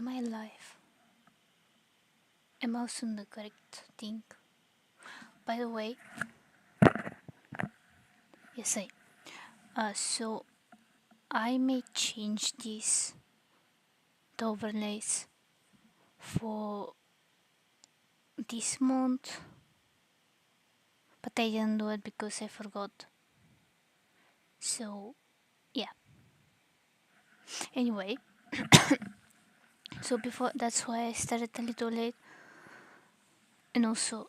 Am I alive? Am I also on the correct thing? By the way, yes so I may change these the overlays for this month, but I didn't do it because I forgot. So yeah. Anyway, so before, that's why I started a little late. And also,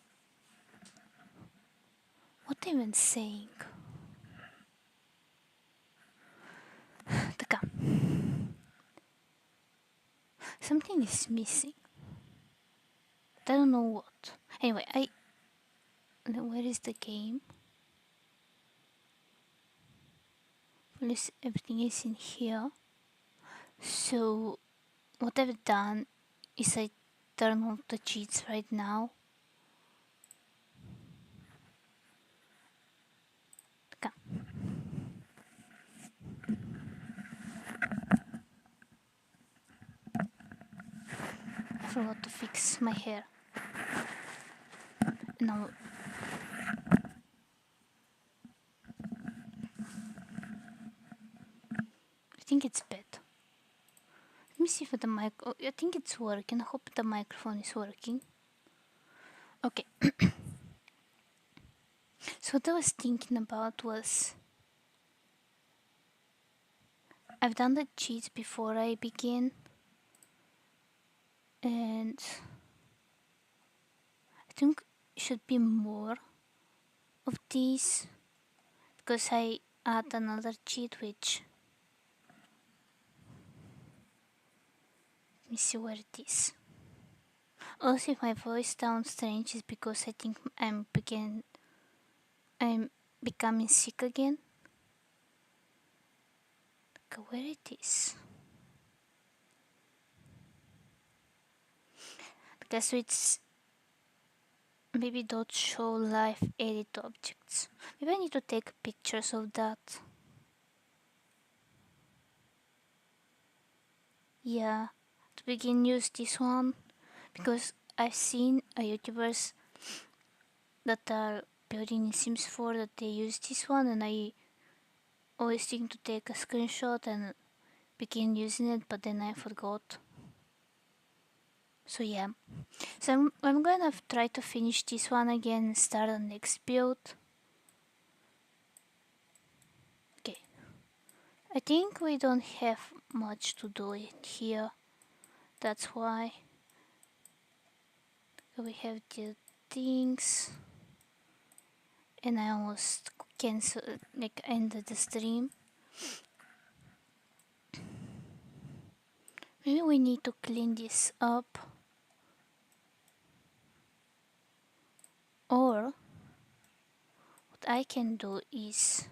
what am I saying? Taka. Something is missing. I don't know what. Anyway, where is the game? Everything is in here. So what I've done is I turn off the cheats right now. Taka. I forgot to fix my hair. Now I think it's better. Let me see if the mic. Oh, I think it's working. I hope the microphone is working. Okay. So what I was thinking about was I've done the cheats before I begin, and I think should be more of these because I add another cheat which, let me see where it is. Also, if my voice sounds strange, is because I think I'm becoming sick again. Okay, where it is? Because it's maybe don't show live edit objects. Maybe I need to take pictures of that. Yeah, to begin use this one because I've seen YouTubers that are building in Sims 4 that they use this one, and I always think to take a screenshot and begin using it, but then I forgot. So yeah, so I'm gonna try to finish this one again and start the next build. Okay, I think we don't have much to do in here, that's why. We have the things, and I almost ended the stream. Maybe we need to clean this up, or what I can do is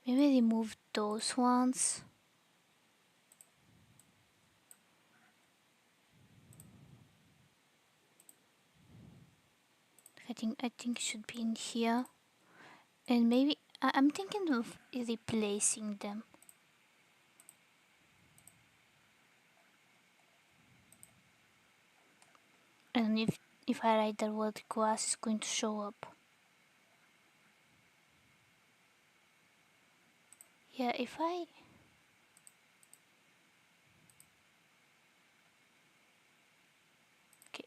maybe remove those ones. I think should be in here, and maybe I'm thinking of replacing them. And if I write the word grass, it's going to show up. Yeah, if I okay.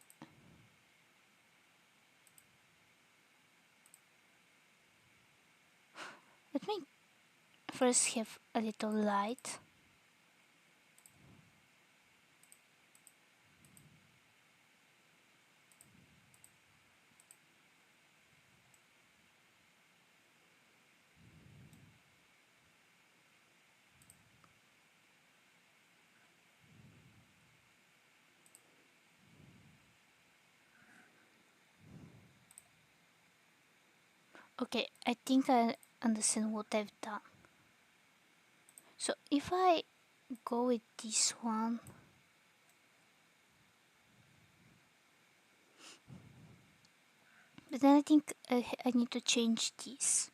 Let me first have a little light. Okay, I think I understand what I've done. So if I go with this one, but then I think I need to change this.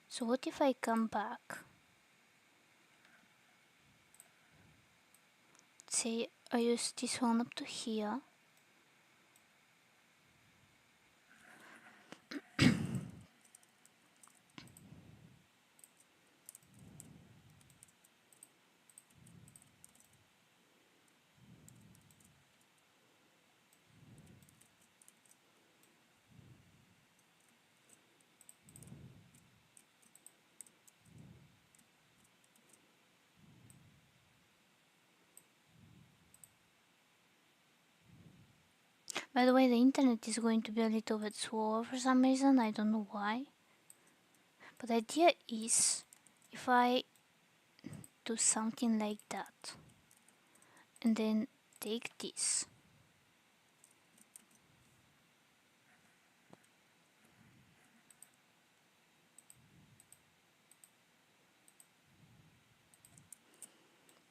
So what if I come back? let's say I use this one up to here. By the way, the internet is going to be a little bit slower for some reason, I don't know why. But the idea is, if I do something like that, and then take this,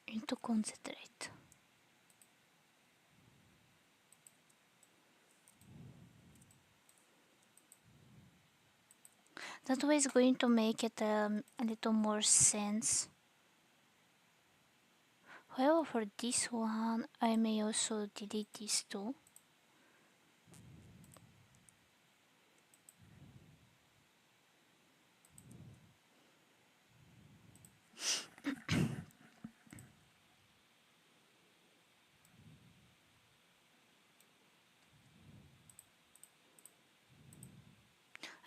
into concentrate. That way is going to make it a little more sense. However, for this one, I may also delete these two.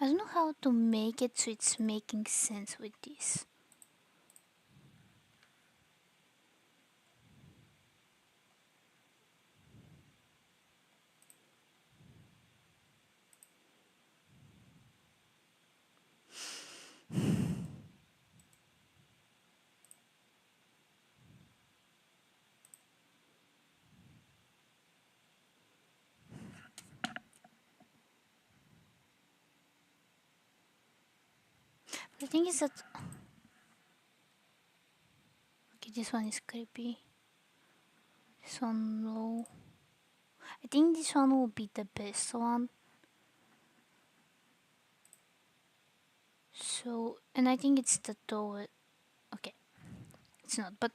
I don't know how to make it so it's making sense with this. The thing is that... Okay, this one is creepy. This one low. I think this one will be the best one. So, and I think it's the door. Okay, it's not, but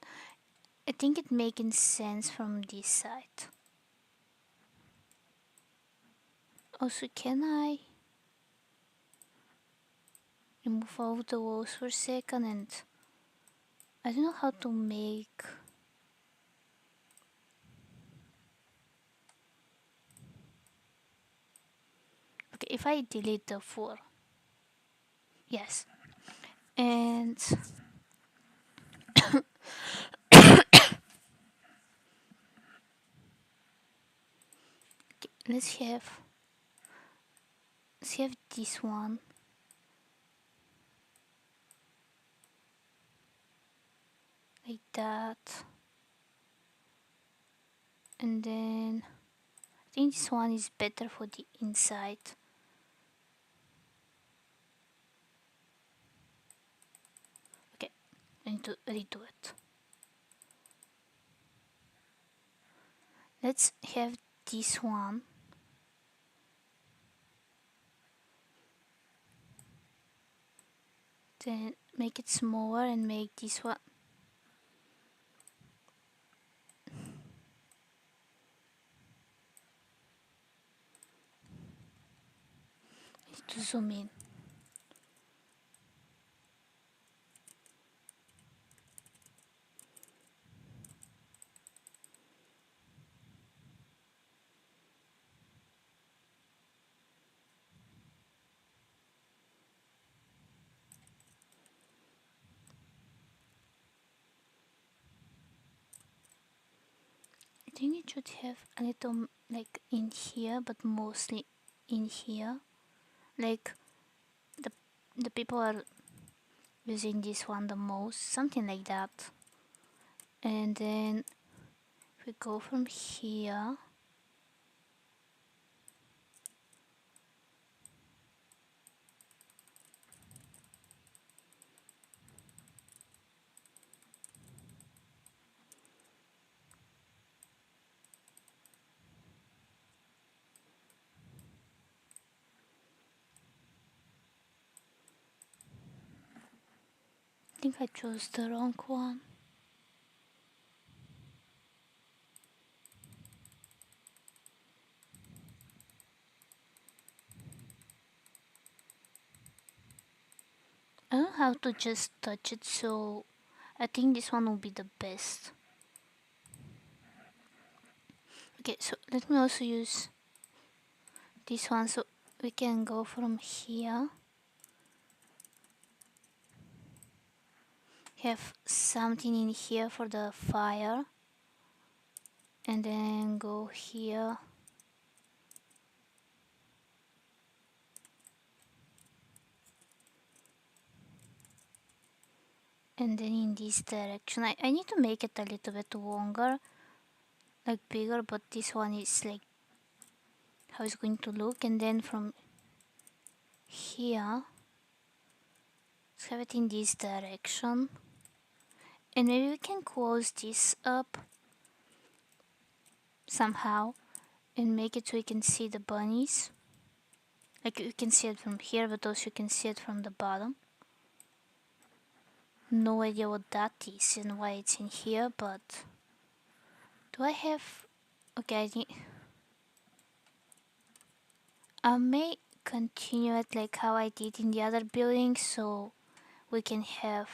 I think it making sense from this side. Also, can I remove all the walls for a second? And I don't know how to make... Okay, if I delete the 4. Yes. And... Okay, let's have this one. Like that. And then... I think this one is better for the inside. Okay, I need to redo it. Let's have this one. Then make it smaller and make this one. I need to zoom in. I think it should have a little like in here, but mostly in here. Like the people are using this one the most, something like that. And then if we go from here, I think I chose the wrong one. how to just touch it, so I think this one will be the best. Okay, so let me also use this one, so we can go from here. Have something in here for the fire, and then go here. And then in this direction, I need to make it a little bit longer, like bigger, but this one is like how it's going to look. And then from here, let's have it in this direction. And maybe we can close this up somehow and make it so you can see the bunnies. Like you can see it from here, but also you can see it from the bottom. No idea what that is and why it's in here, but do I have... Okay, I may continue it like how I did in the other building, so we can have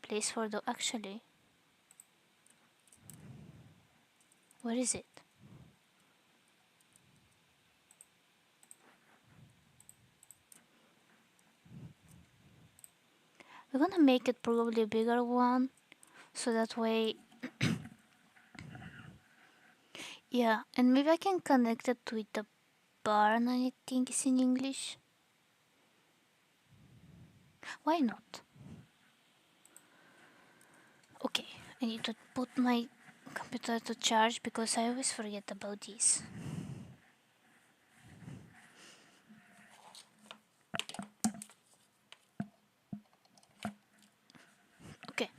place for the... Actually, where is it? We're gonna make it probably a bigger one, so that way... Yeah, and maybe I can connect it with the barn, I think it's in English. Why not? Okay, I need to put my computer to charge because I always forget about this. Okay.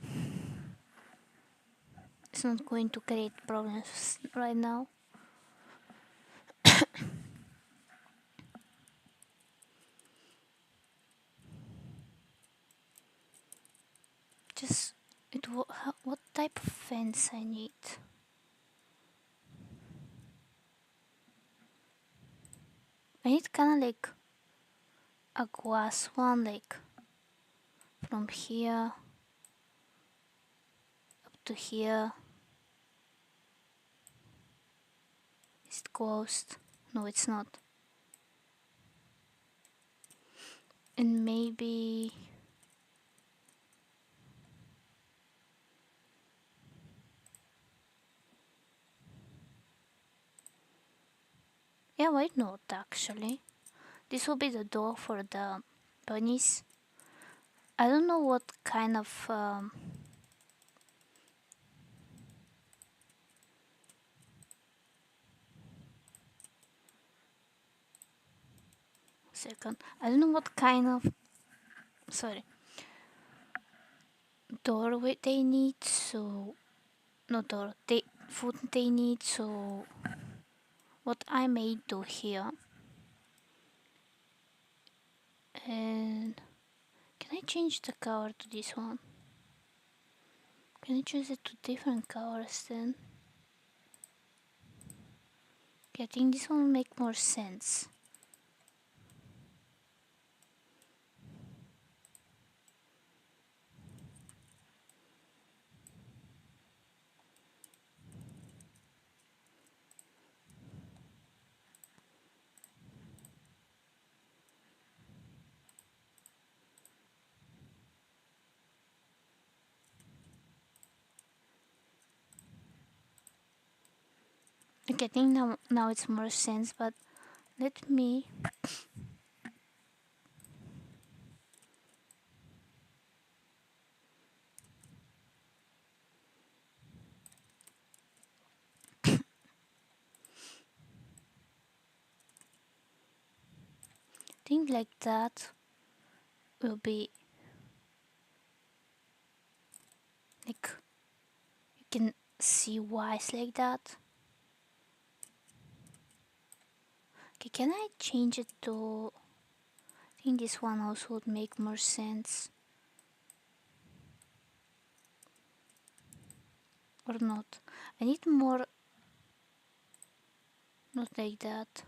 It's not going to create problems right now. Just what type of fence I need? I need kind of like a glass one, like from here up to here. Is it closed? No, it's not. And maybe... Yeah, why not actually? This will be the door for the bunnies. I don't know what kind of... Second. I don't know what kind of... Sorry. Doorway they need, so... No door. Food they need, so... What I may do here... And... Can I change the color to this one? Can I choose it to different colors then? Okay, I think this one will make more sense. Okay, I think now it's more sense, but let me... think like that will be... Like... You can see why it's like that. Okay, can I change it to... I think this one also would make more sense. Or not. I need more... Not like that.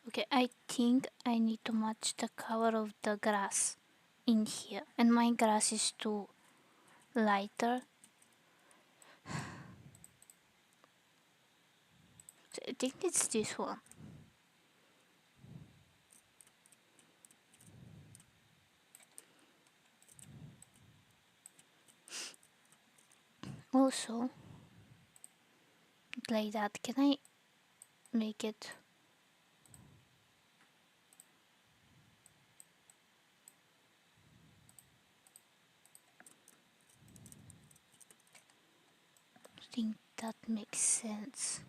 Okay, I think I need to match the color of the grass in here, and my grass is too lighter. So I think it's this one. Also, like that, can I make it? I think that makes sense.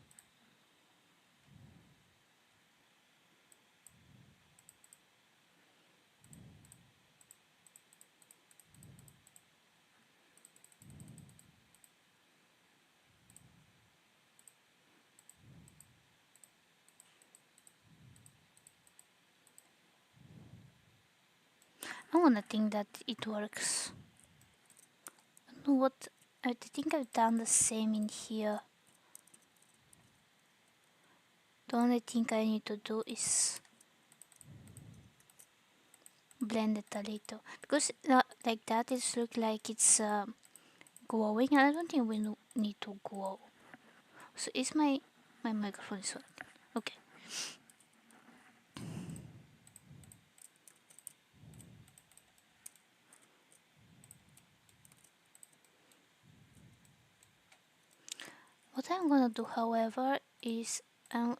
I wanna think that it works. I don't know what. I think I've done the same in here. The only thing I need to do is blend it a little, because like that it looks like it's glowing, and I don't think we need to glow. So is my microphone is working? Okay. What I'm gonna do, however, is I'm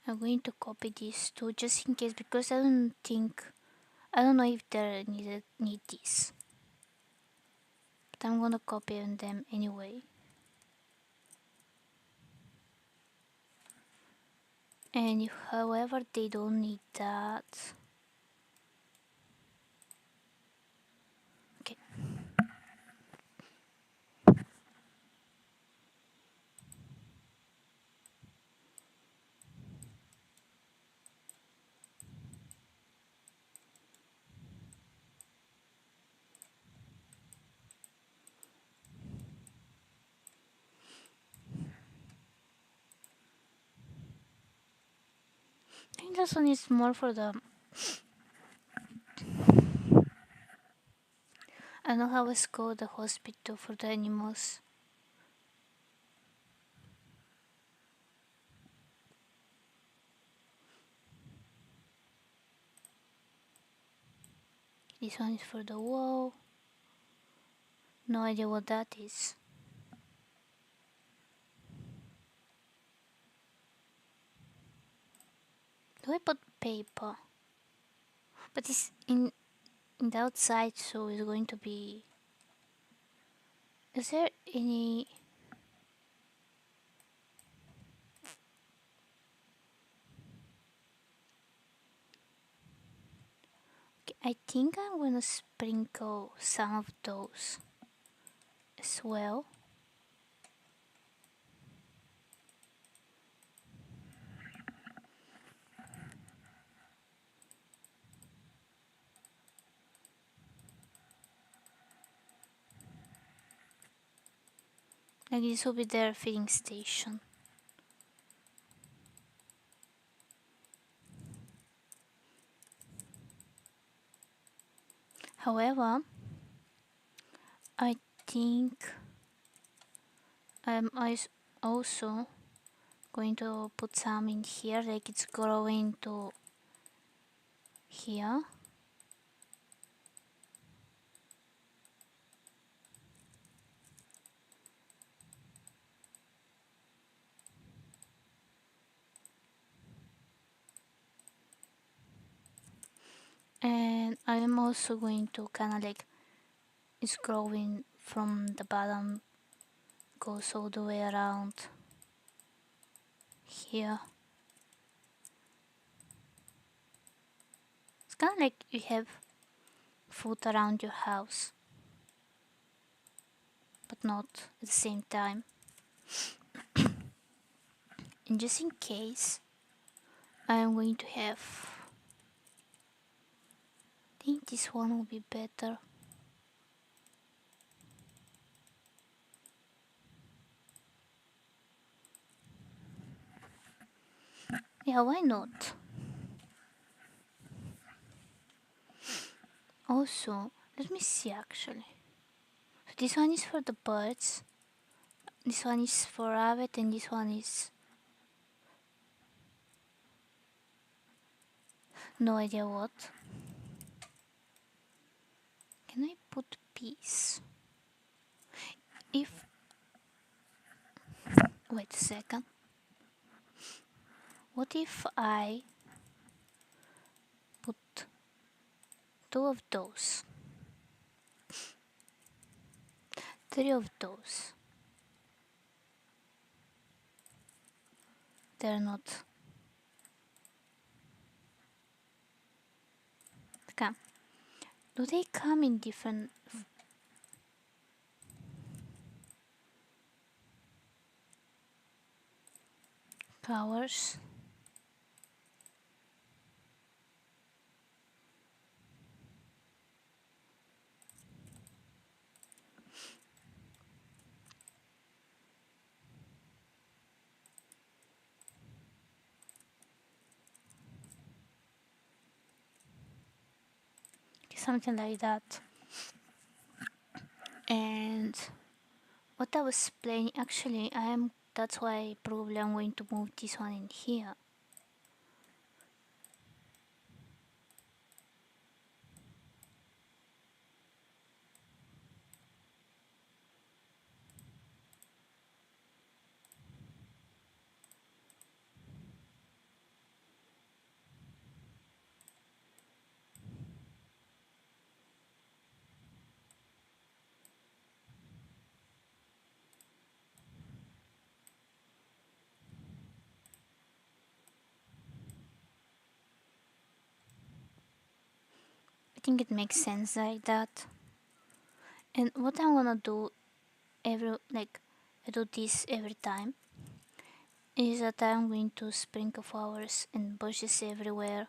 going to copy these two just in case, because I don't know if they need this, but I'm gonna copy them anyway. And if, however, they don't need that, okay. I think this one is more for the, I don't know how it's called, the hospital for the animals. This one is for the wall. No idea what that is. Do I put paper? But it's in the outside, so it's going to be. Is there any? Okay, I think I'm gonna sprinkle some of those as well. Like this will be their feeding station. However, I think I'm also going to put some in here, like it's growing to here. And I'm also going to kind of like, it's growing from the bottom, goes all the way around here. It's kind of like you have food around your house, but not at the same time. And just in case, I'm going to have, I think this one will be better. Yeah, Yeah, why not? Also, let me see actually. So this one is for the birds, this one is for rabbit, and this one is no idea what. Can I put peas? If wait a second. What if I put two of those, three of those? They're not. Come. Do they come in different flowers? Something like that. And what I was playing, actually, that's why probably I'm going to move this one in here. I think it makes sense like that. And what I'm gonna do I do this every time, is that I'm going to sprinkle flowers and bushes everywhere.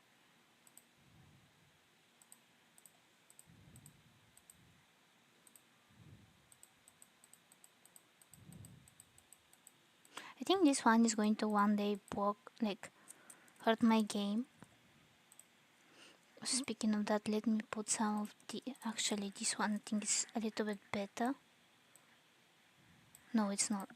I think this one is going to one day hurt my game. Speaking of that, let me put some of the, actually this one I think is a little bit better. No, it's not.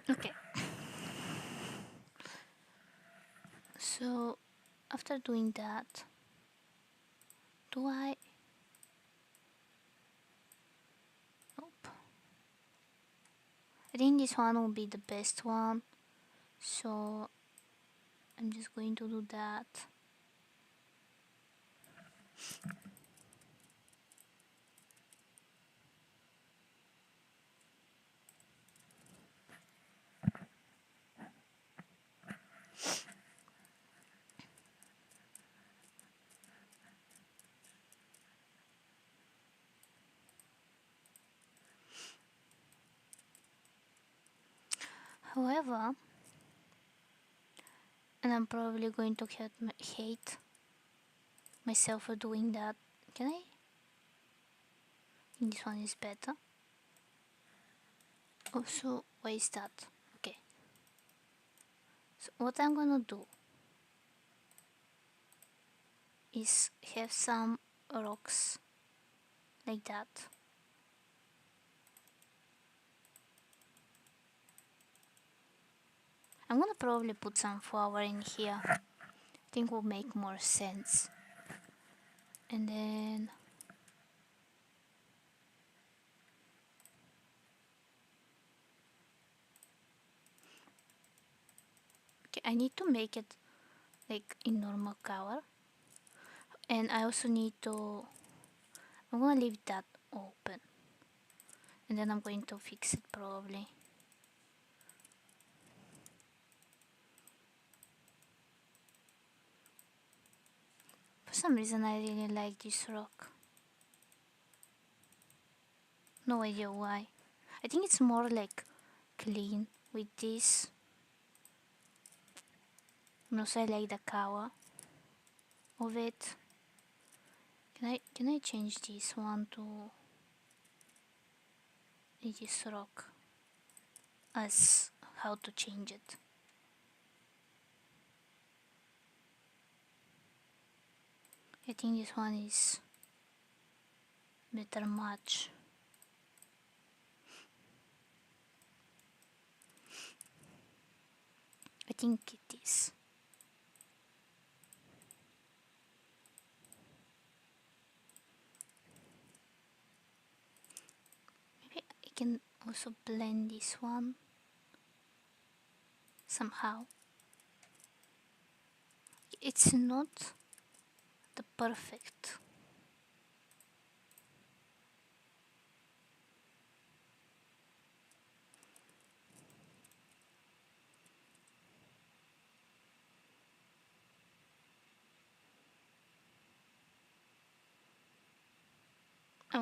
Okay. So after doing that, do I? Nope. I think this one will be the best one. So I'm just going to do that. However, and I'm probably going to hate myself for doing that. Can I? This one is better. Also, why is that? Okay. So what I'm gonna do is have some rocks like that. I'm gonna probably put some flower in here. I think will make more sense. And then I need to make it like in normal color, and I also need to, I'm gonna leave that open, and then I'm going to fix it probably. For some reason I really like this rock. No idea why. I think it's more like clean with this. And also I like the color of it. Can I change this one to this rock as how to change it? I think this one is better match. I think it is. Maybe I can also blend this one somehow. It's not the perfect.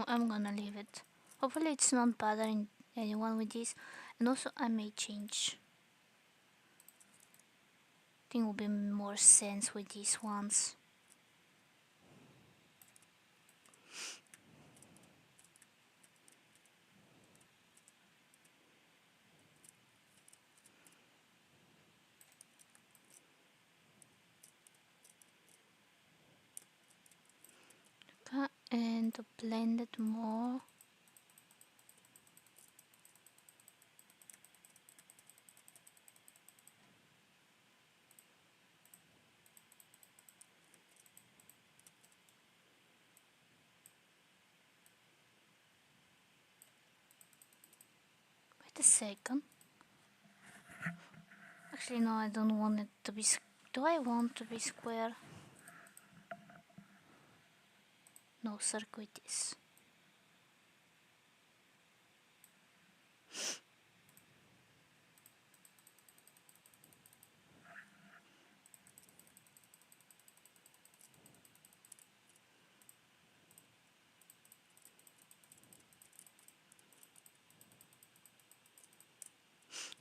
I'm gonna leave it. Hopefully it's not bothering anyone with this. And also I may change. I think will be more sense with these ones. Okay, and to blend it more. Wait a second. Actually, no, I don't want it to be. Do I want to be square? No, circuit is.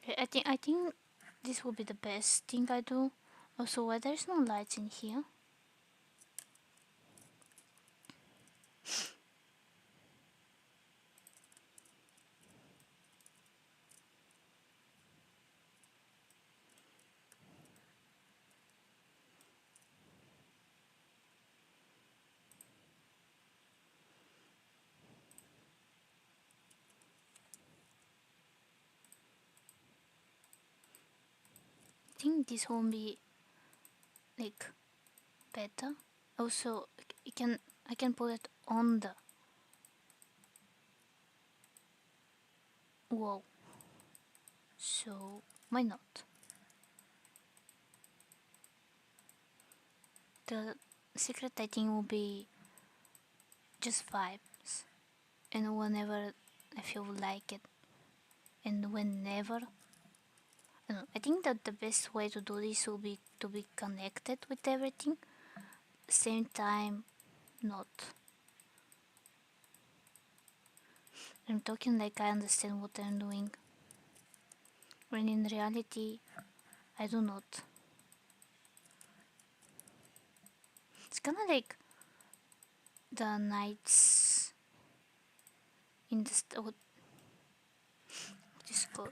Okay, I think this will be the best thing I do. Also, why there's no lights in here? I think this won't be like better. Also, I can put it on the wall. So why not? The secret I think will be just vibes, and whenever I feel like it, and whenever. I think that the best way to do this will be to be connected with everything, same time not. I'm talking like I understand what I'm doing, when in reality I do not. It's kinda like the nights in the what is called,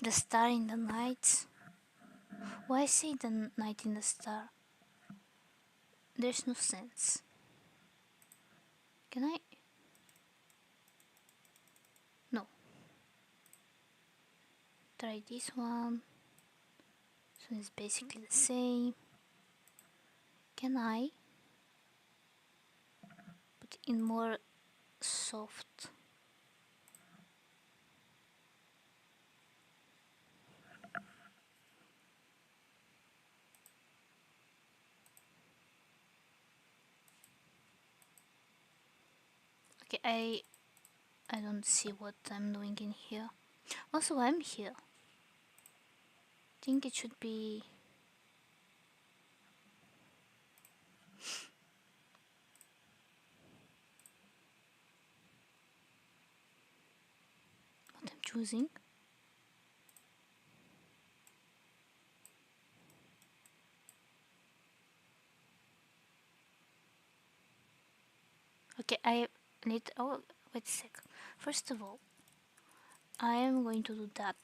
the star in the night. Why say the night in the star? There's no sense. Can I? No. Try this one. So it's basically the same. Can I put in more soft? Okay, I don't see what I'm doing in here. Also, I'm here. I think it should be. What I'm choosing. Okay, I need. Oh, wait a sec. First of all, I am going to do that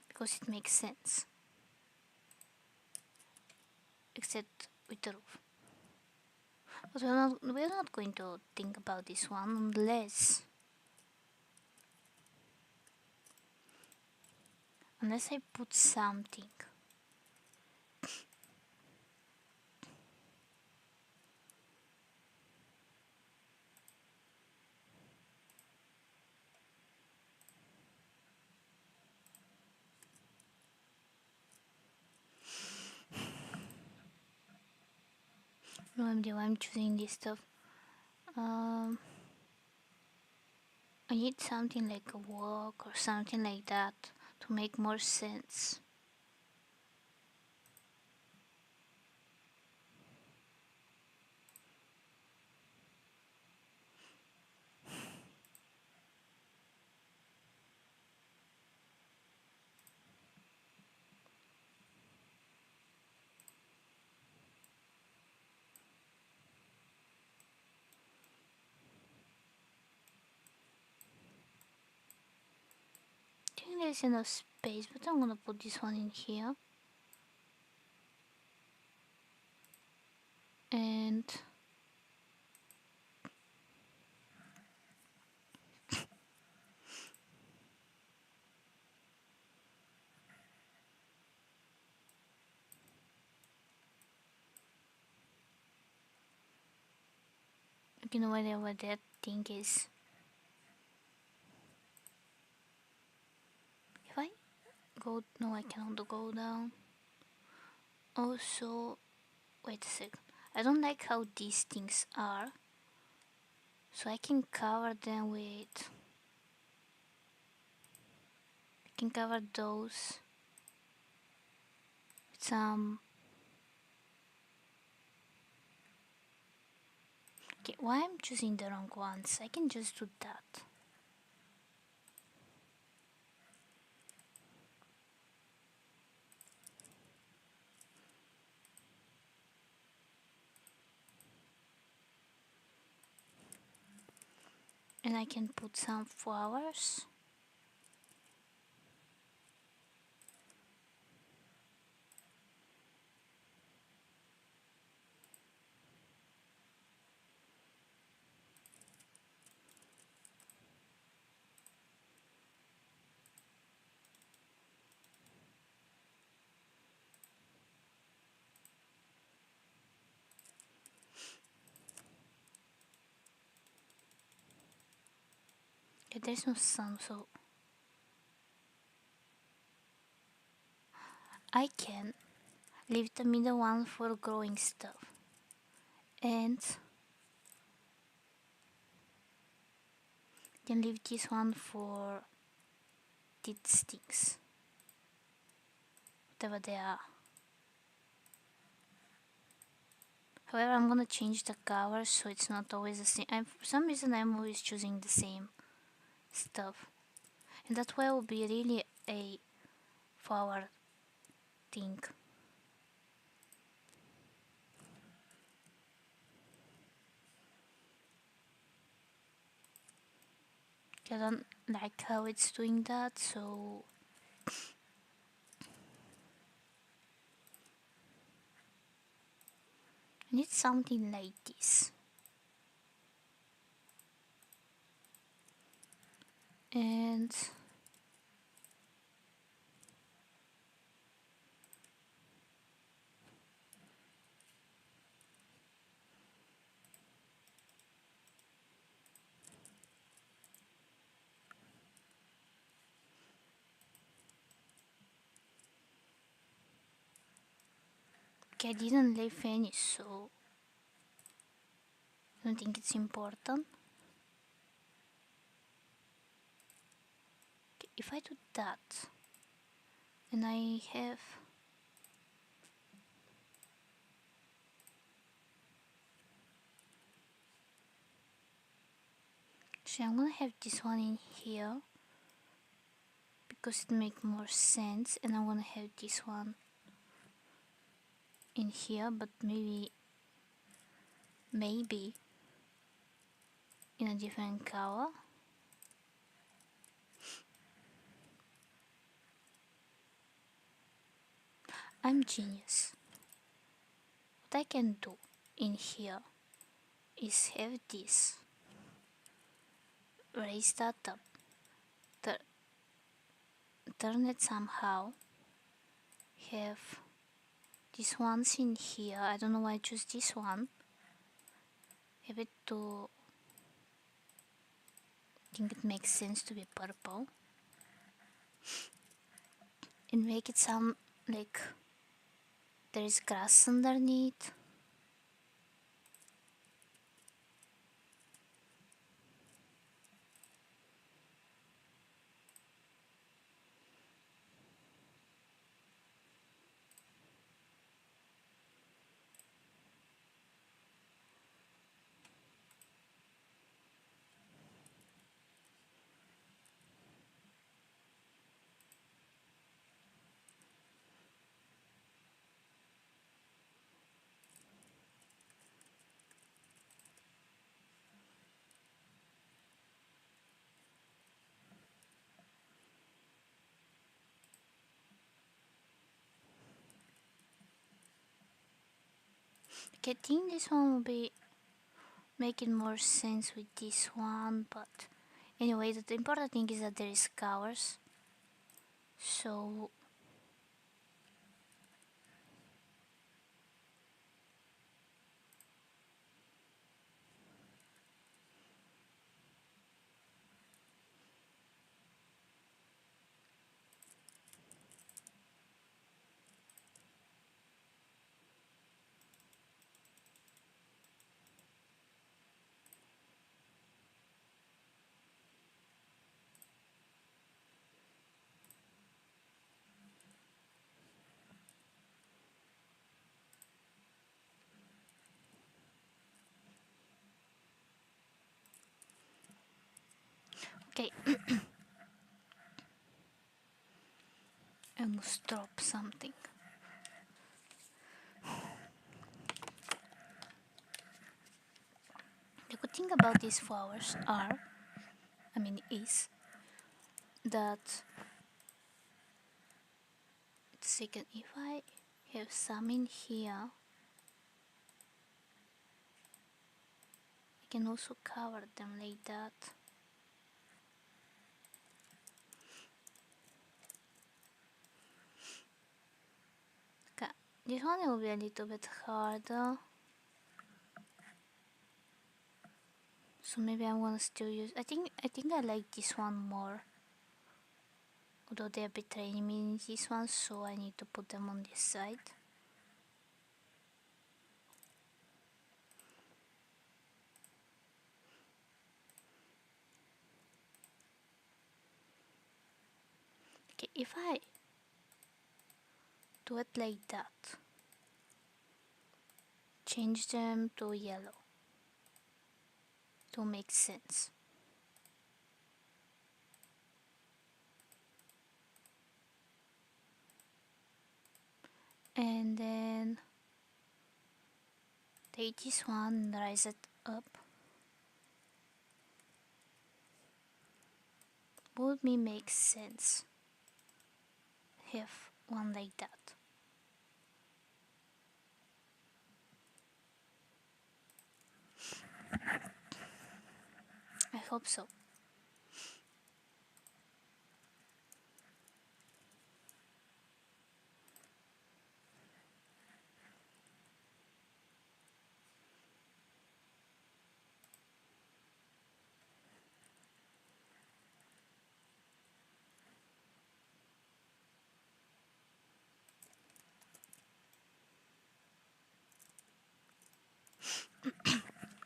because it makes sense. Except with the roof. But we're not going to think about this one unless I put something. No idea why I'm choosing this stuff. Um, I need something like a walk or something like that to make more sense. I think there's enough space, but I'm gonna put this one in here. And you know whatever that thing is. If I go, no, I cannot go down. Also, wait a sec. I don't like how these things are, so I can cover them with. I can cover those with some. Okay, why I'm choosing the wrong ones? I can just do that. And I can put some flowers. Okay, there's no sun, so I can leave the middle one for growing stuff. And then leave this one for these things. Whatever they are. However, I'm gonna change the color so it's not always the same. For some reason, I'm always choosing the same stuff. And that way will be really a flower thing. I don't like how it's doing that, so I need something like this. And okay, I didn't leave any, so I don't think it's important. Okay, if I do that, and I have actually I'm gonna have this one in here because it makes more sense, and I'm gonna have this one in here, but maybe in a different color. I'm genius. What I can do in here is have this, raise that up, turn it somehow, have this one's in here. I don't know why I choose this one. Have it to, I think it makes sense to be purple, and make it sound like there is grass underneath. Okay, I think this one will be making more sense with this one, but anyway, the important thing is that there is colors. So okay, I must drop something. The good thing about these flowers is that second, if I have some in here, I can also cover them like that. Okay, this one will be a little bit harder, so maybe I'm gonna still use. I think I like this one more, although they're betraying me in this one, so I need to put them on this side. Okay, if I do it like that, change them to yellow to make sense. And then take this one and rise it up. Would me make sense have one like that. I hope so.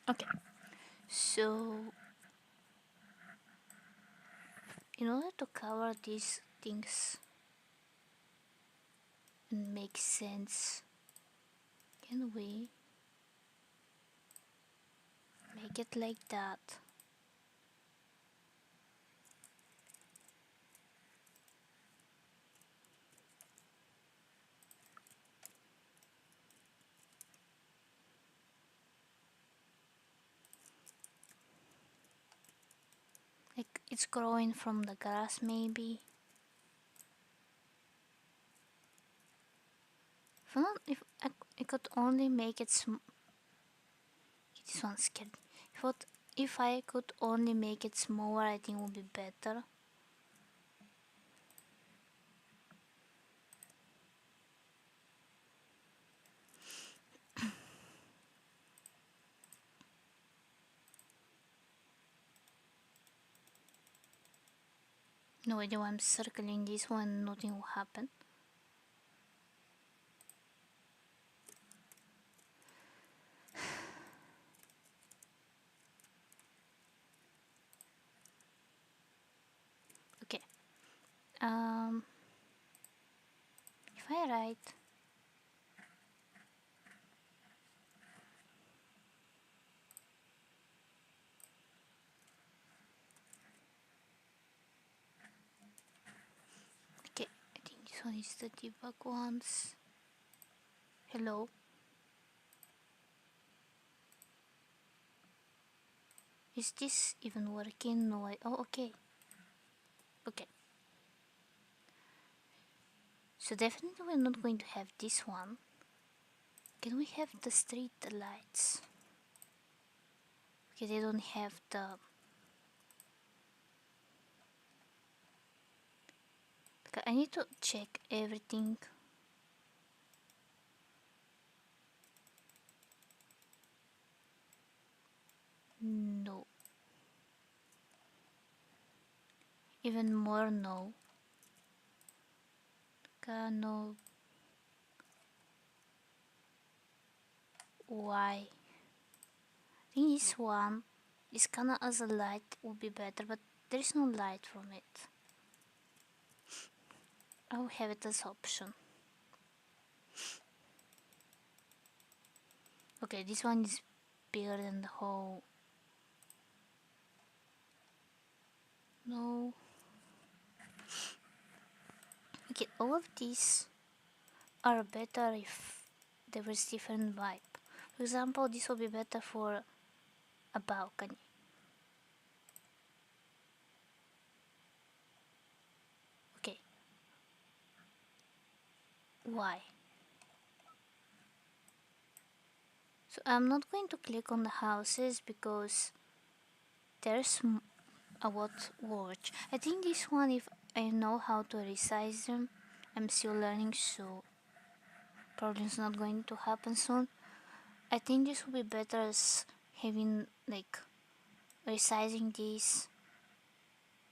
Okay. So in order to cover these things and make sense, can we make it like that? Like it's growing from the grass maybe. If I could only make it this one's scared. If I could only make it smaller, I think it would be better. No idea why I'm circling this one, nothing will happen. Okay. If I write okay, I think this one is the debug ones. Hello. Is this even working? No, oh, okay. Okay. So definitely we're not going to have this one. Can we have the street lights? Okay, they don't have the... Okay, I need to check everything. No. Even more no. No. Why? I think this one is kinda as a light would be better, but there is no light from it. I'll have it as option. Okay, this one is bigger than the whole. No. Okay, all of these are better if there was different vibe. For example, this will be better for a balcony. Okay. Why? So I'm not going to click on the houses because there's a what watch. I think this one, if I know how to resize them, I'm still learning, so probably it's not going to happen soon. I think this will be better as having like resizing these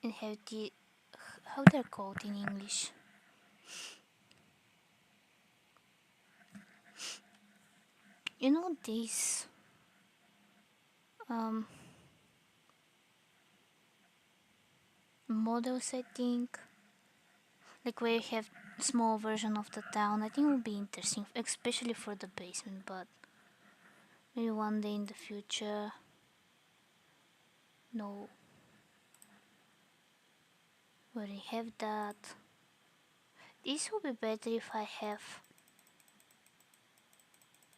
and have the how they're called in English. You know these models, I think, like where you have small version of the town. I think it would be interesting, especially for the basement, but maybe one day in the future. No, we already have that. This would be better if I have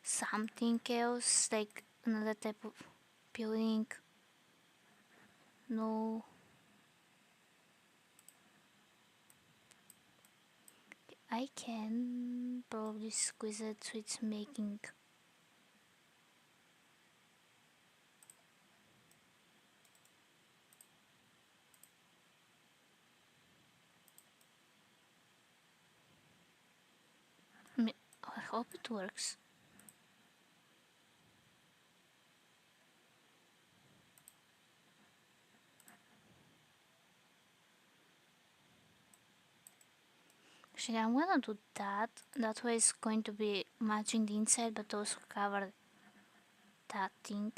something else, like another type of building. No. I can probably squeeze it so it's making I hope it works. Actually, I'm gonna do that. That way it's going to be matching the inside but also cover that thing.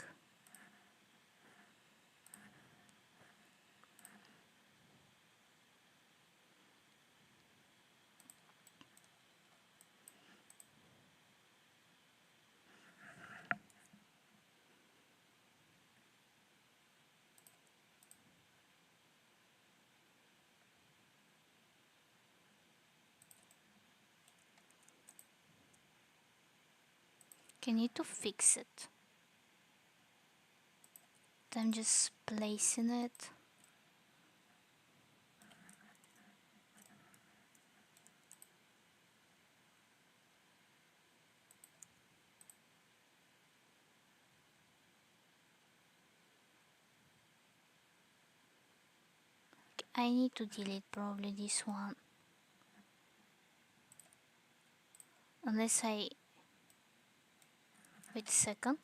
I need to fix it. I'm just placing it. I need to delete probably this one. Unless I... Wait a second.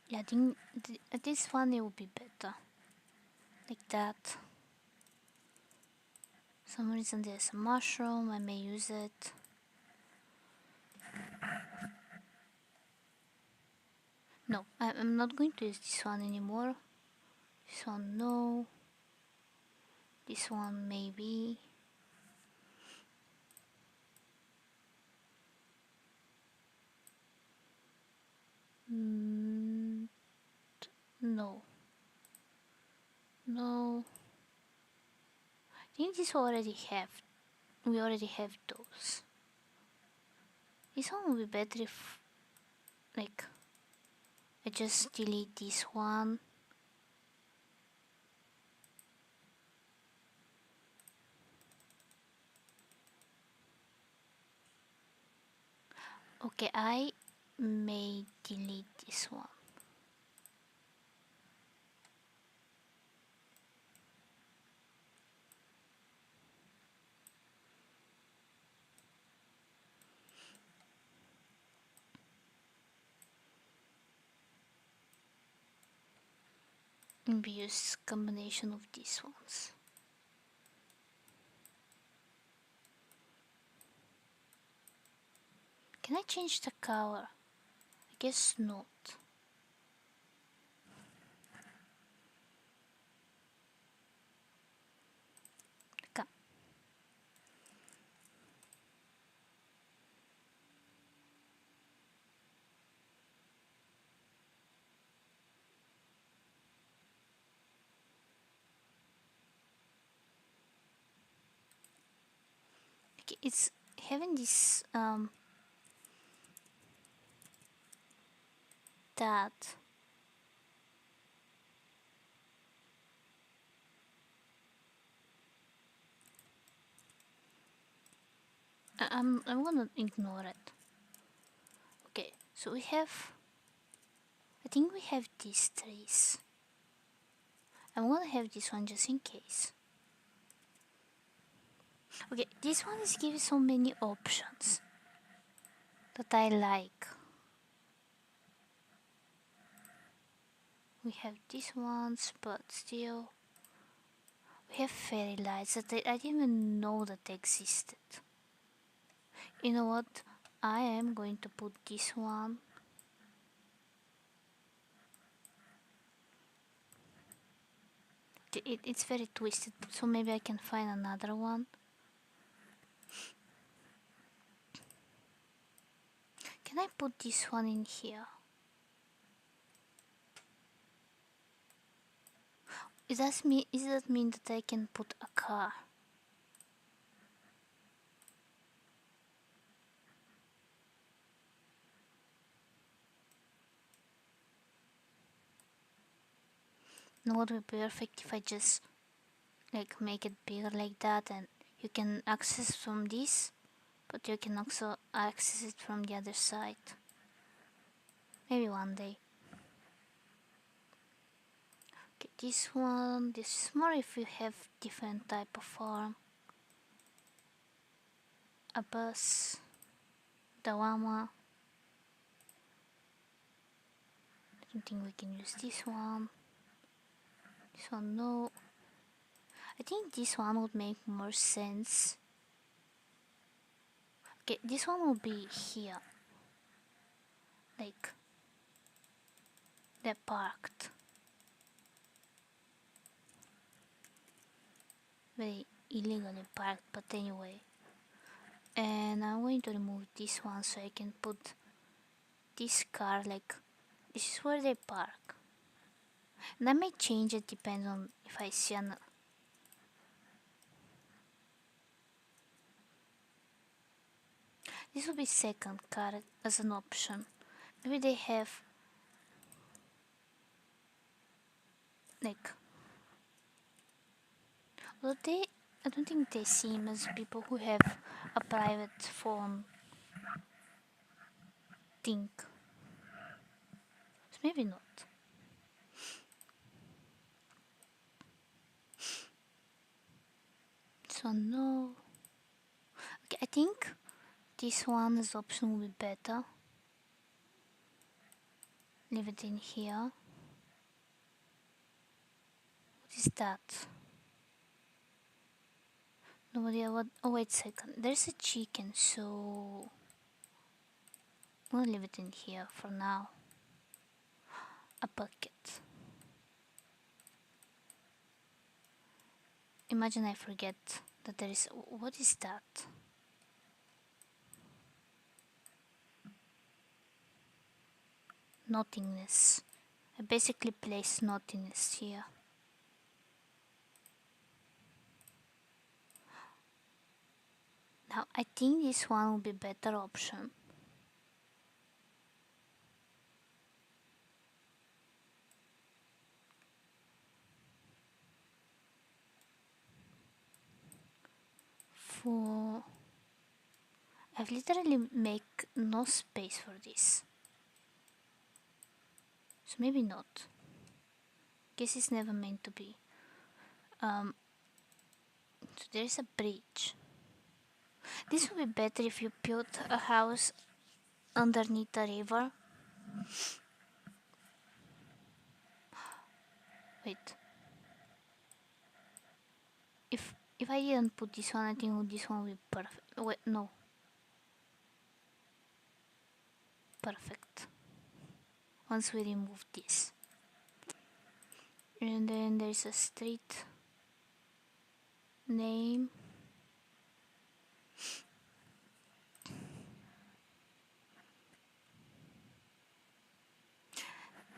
Yeah, I think this one it will be better. Like that. For some reason there's a mushroom, I may use it. No, I'm not going to use this one anymore. This one no. This one maybe. No. No. I think this already have. We already have those. This one will be better if, like, I just delete this one. Okay, I may delete this one. Maybe use combination of these ones. Can I change the color? I guess not. Come. Okay, it's having this that I'm gonna ignore it. Okay, so we have, I think we have these trees. I'm gonna have this one just in case. Okay, this one is giving so many options that I like. We have these ones, but still we have fairy lights that I didn't even know that existed. You know what? I am going to put this one. It's very twisted, so maybe I can find another one. Can I put this one in here? Does that mean that I can put a car? No, it would be perfect if I just like make it bigger like that, and you can access from this, but you can also access it from the other side. Maybe one day. Okay, this one, this is more if you have different type of farm. A bus, the llama. I don't think we can use this one. This one no. I think this one would make more sense. Okay, this one will be here. Like, they're parked. Very illegally parked, but anyway. And I'm going to remove this one so I can put this car, like, this is where they park. And I may change it, depends on if I see This will be second card as an option. Maybe they have like, well, I don't think they seem as people who have a private phone thing. So maybe not. So no. Okay, I think this one as option will be better. Leave it in here. What is that? Nobody. What? Oh, wait a second. There's a chicken, so I'm gonna leave it in here for now. A bucket. Imagine I forget that there is. What is that? Nothingness. I basically place nothingness here. Now I think this one will be better option. For I've literally make no space for this. So maybe not. Guess it's never meant to be. So there's a bridge. This would be better if you built a house underneath the river. Wait. If I didn't put this one, I think this one would be perfect. Wait, no. Perfect. Once we remove this. And then there's a street name.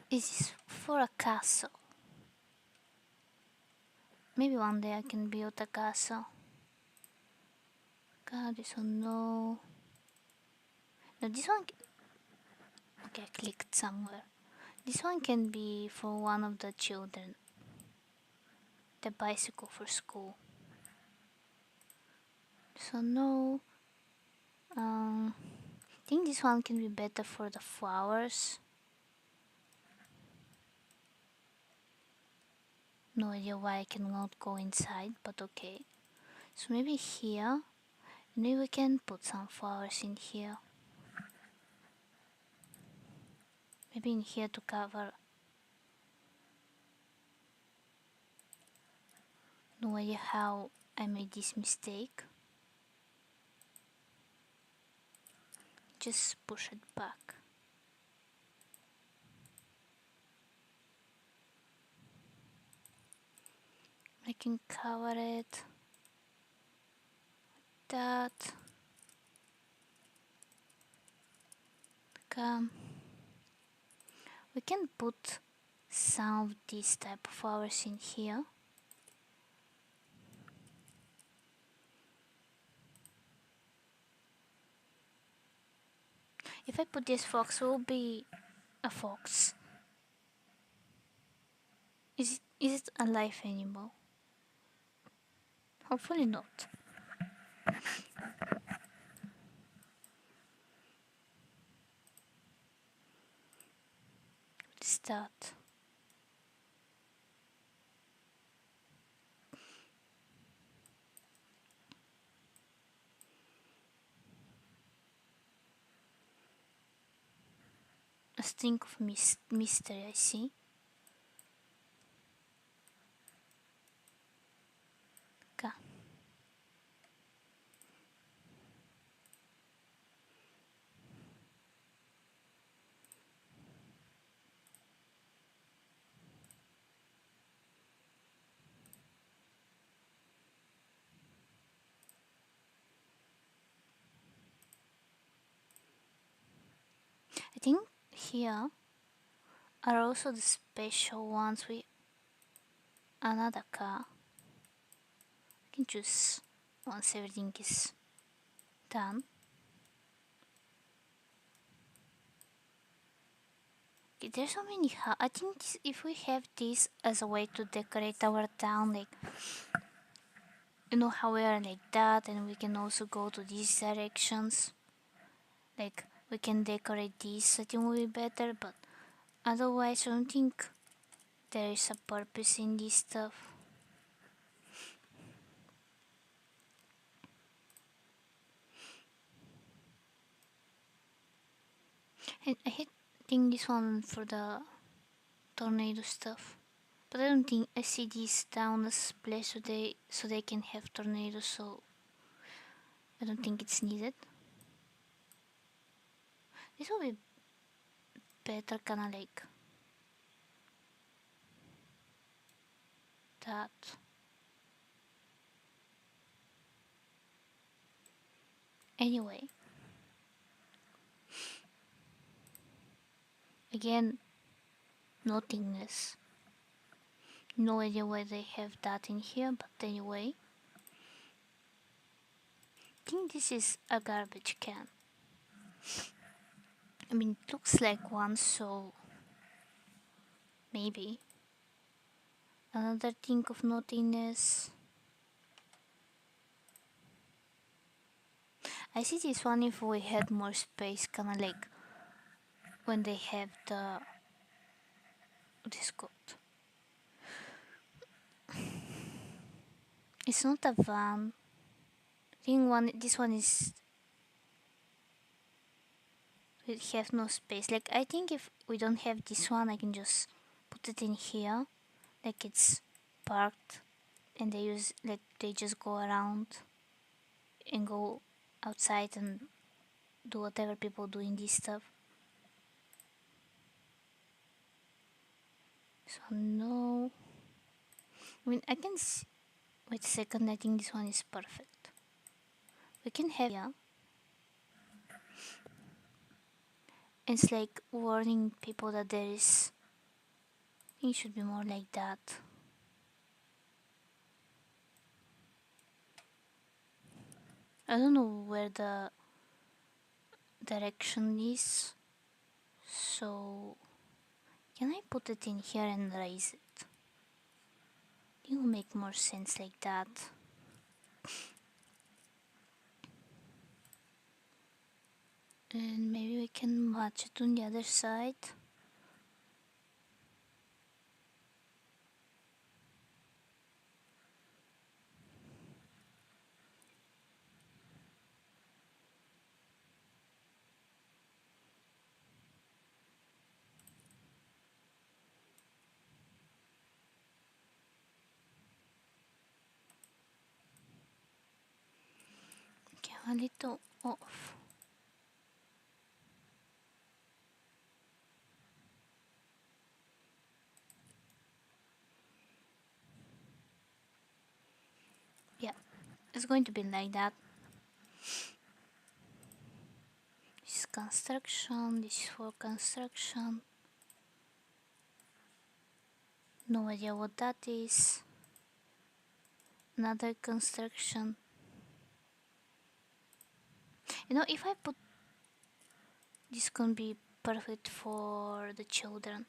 Is this for a castle? Maybe one day I can build a castle. God, this one no. No, this one. Okay, I clicked somewhere. This one can be for one of the children. The bicycle for school. So no. I think this one can be better for the flowers. No idea why I cannot go inside, but okay. So maybe here. Maybe we can put some flowers in here. Maybe in here to cover. No idea how I made this mistake. Just push it back. I can cover it. That. Come. We can put some of these type of flowers in here. If I put this fox, will be a fox. Is it a live animal? Hopefully not. What is that? A string of mystery, I see. Okay. I think here are also the special ones with another car. I can choose once everything is done. Okay, there's so many. I think if we have this as a way to decorate our town, like how we are like that, and we can also go to these directions. Like we can decorate this. I think will be better, but otherwise, I don't think there is a purpose in this stuff. And I think this one for the tornado stuff. But I don't think I see this town as place so they can have tornadoes, so I don't think it's needed. This will be better kinda like that. Anyway. Again, nothingness. No idea why they have that in here, but anyway. I think this is a garbage can. I mean, it looks like one, so maybe. Another thing of nothingness. I see this one if we had more space, kinda like when they have the what is called. It's not a van. I think this one is it has no space. Like I think if we don't have this one, I can just put it in here, like it's parked, and they just go around and go outside and do whatever people do in this stuff. So no, I mean I can see, wait a second. I think this one is perfect. We can have yeah. It's like warning people that there is. I think it should be more like that. I don't know where the direction is, so can I put it in here and raise it? It will make more sense like that. And maybe we can match it on the other side. Okay, a little off. Yeah, it's going to be like that. This is construction, this is for construction. No idea what that is. Another construction. If I put this can be perfect for the children.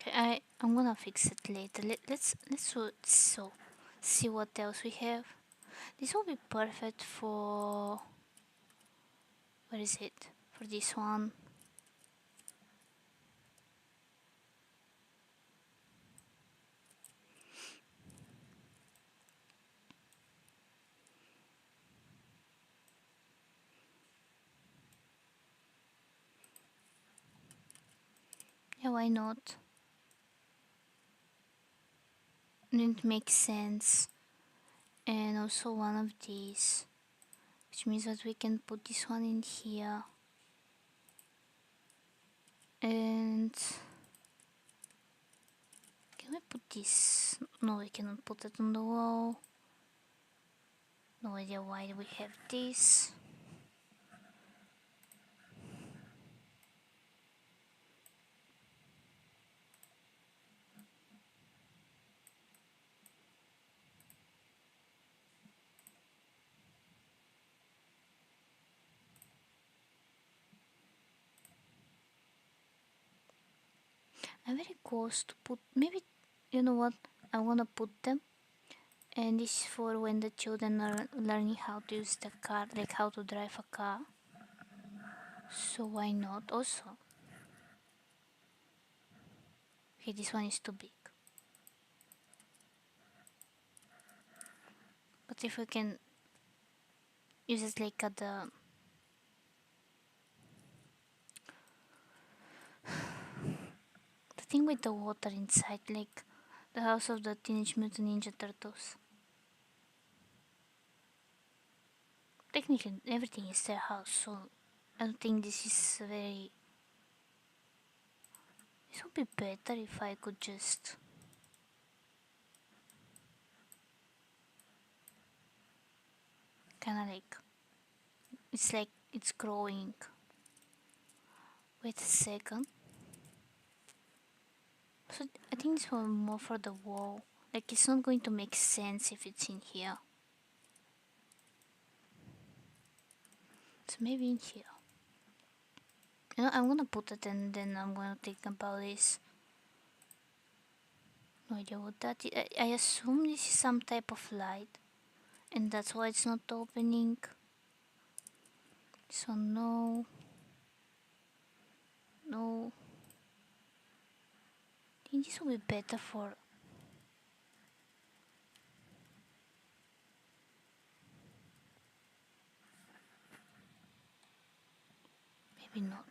Okay, I'm gonna fix it later. Let's see what else we have. This will be perfect for where is it? For this one. Yeah, why not? It makes sense. And also one of these, which means that we can put this one in here. And can we put this? No, we cannot put it on the wall. No idea why we have this. I'm very close to put, maybe, you know what, I wanna put them, and this is for when the children are learning how to use the car, like how to drive a car, so why not also. Okay, this one is too big, but if we can use it like at the thing with the water inside, like the house of the Teenage Mutant Ninja Turtles. Technically, everything is their house, so I don't think this is very. This would be better if I could just. Kinda like. It's like it's growing. Wait a second. So I think this one more for the wall. Like it's not going to make sense if it's in here. So maybe in here. You know, I'm gonna put it and then I'm gonna think about this. No idea what that is. I assume this is some type of light. And that's why it's not opening. So no. No. I think this will be better for. Maybe not.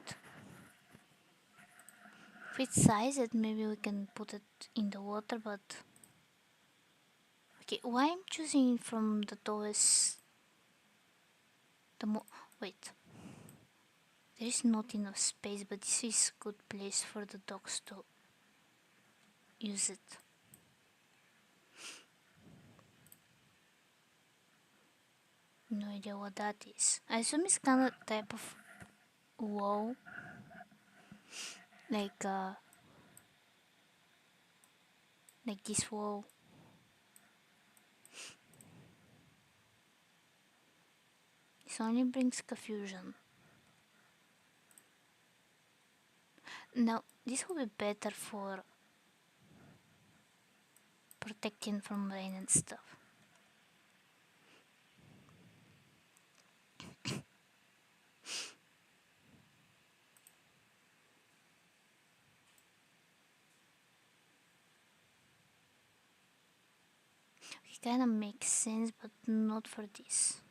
If it's sized, maybe we can put it in the water, but. Okay, why I'm choosing from the tallest. Wait. There is not enough space, but this is a good place for the dogs to use it. No idea what that is. I assume it's kind of type of wall, like this wall. This only brings confusion. Now this will be better for protecting from rain and stuff. It kinda makes sense, but not for this.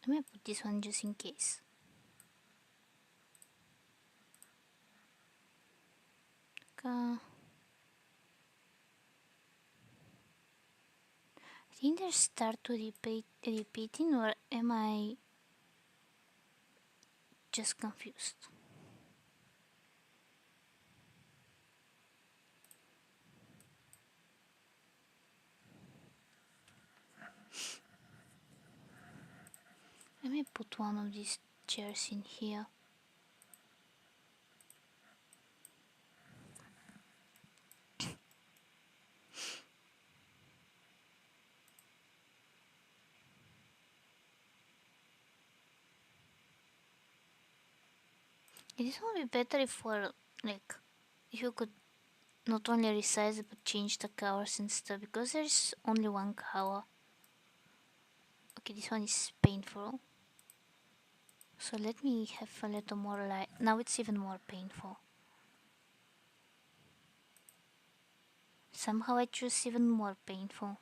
Let me put this one just in case. I think they start to repeating, or am I just confused? Let me put one of these chairs in here. This would be better if we're like, if you could not only resize it but change the colors and stuff, because there's only one color. Okay, this one is painful. So let me have a little more light. Now it's even more painful. Somehow I choose even more painful.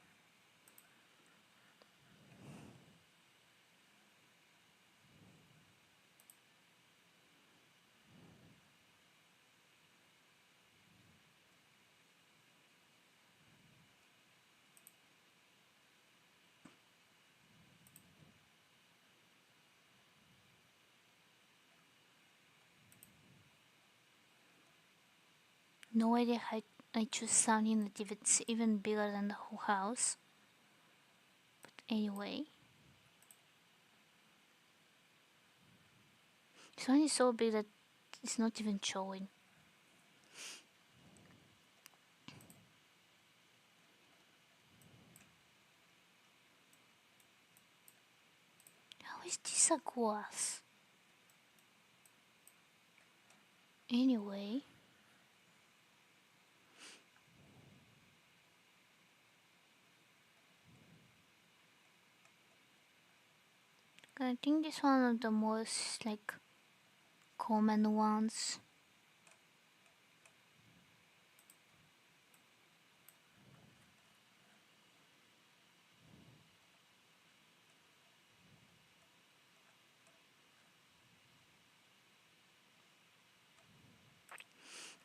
No idea how I choose something that if it's even bigger than the whole house. But anyway. This one is so big that it's not even showing. How is this a glass? Anyway, I think this one of the most like common ones.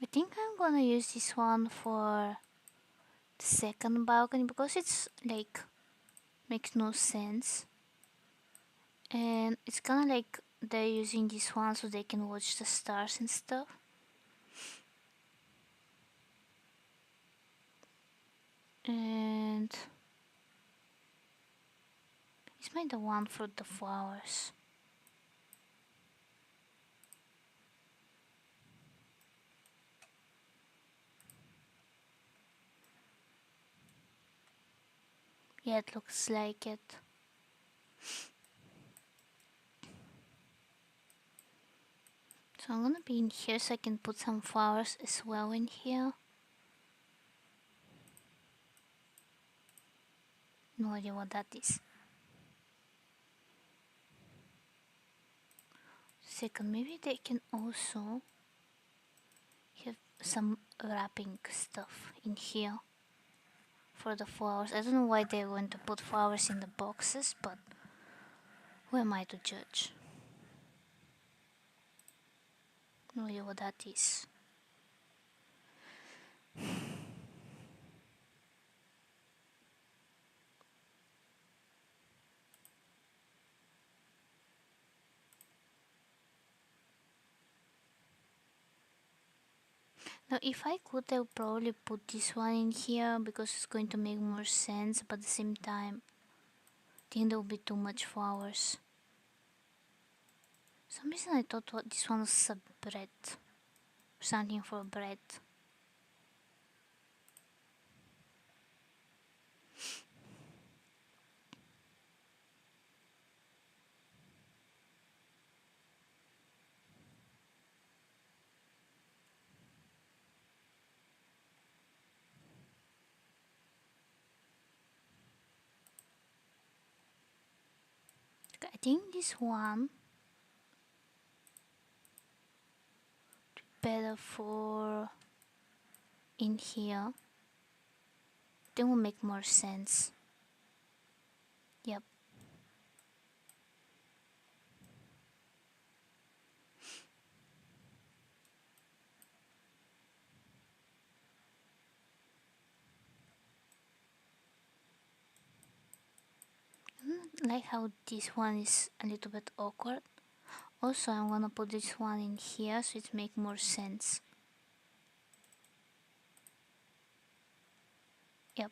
I think I'm gonna use this one for the second balcony because it's like makes no sense, and it's kind of like they're using this one so they can watch the stars and stuff. And it's made the one for the flowers. Yeah, it looks like it. So I'm gonna be in here so I can put some flowers as well in here. No idea what that is. Second, maybe they can also have some wrapping stuff in here for the flowers. I don't know why they want to put flowers in the boxes, but who am I to judge? No idea what that is. Now if I could, I would probably put this one in here because it's going to make more sense, but at the same time I think there will be too much flowers. For some reason I thought this one was a bread. Something for bread. I think this one better for in here. They will make more sense. Yep. Like how this one is a little bit awkward. Also, I'm gonna put this one in here so it make more sense. Yep.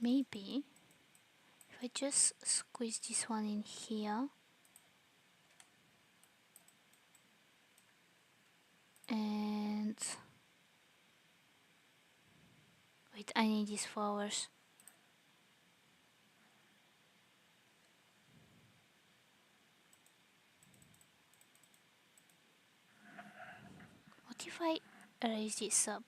Maybe if I just squeeze this one in here and wait, I need these flowers. What if I raise this up?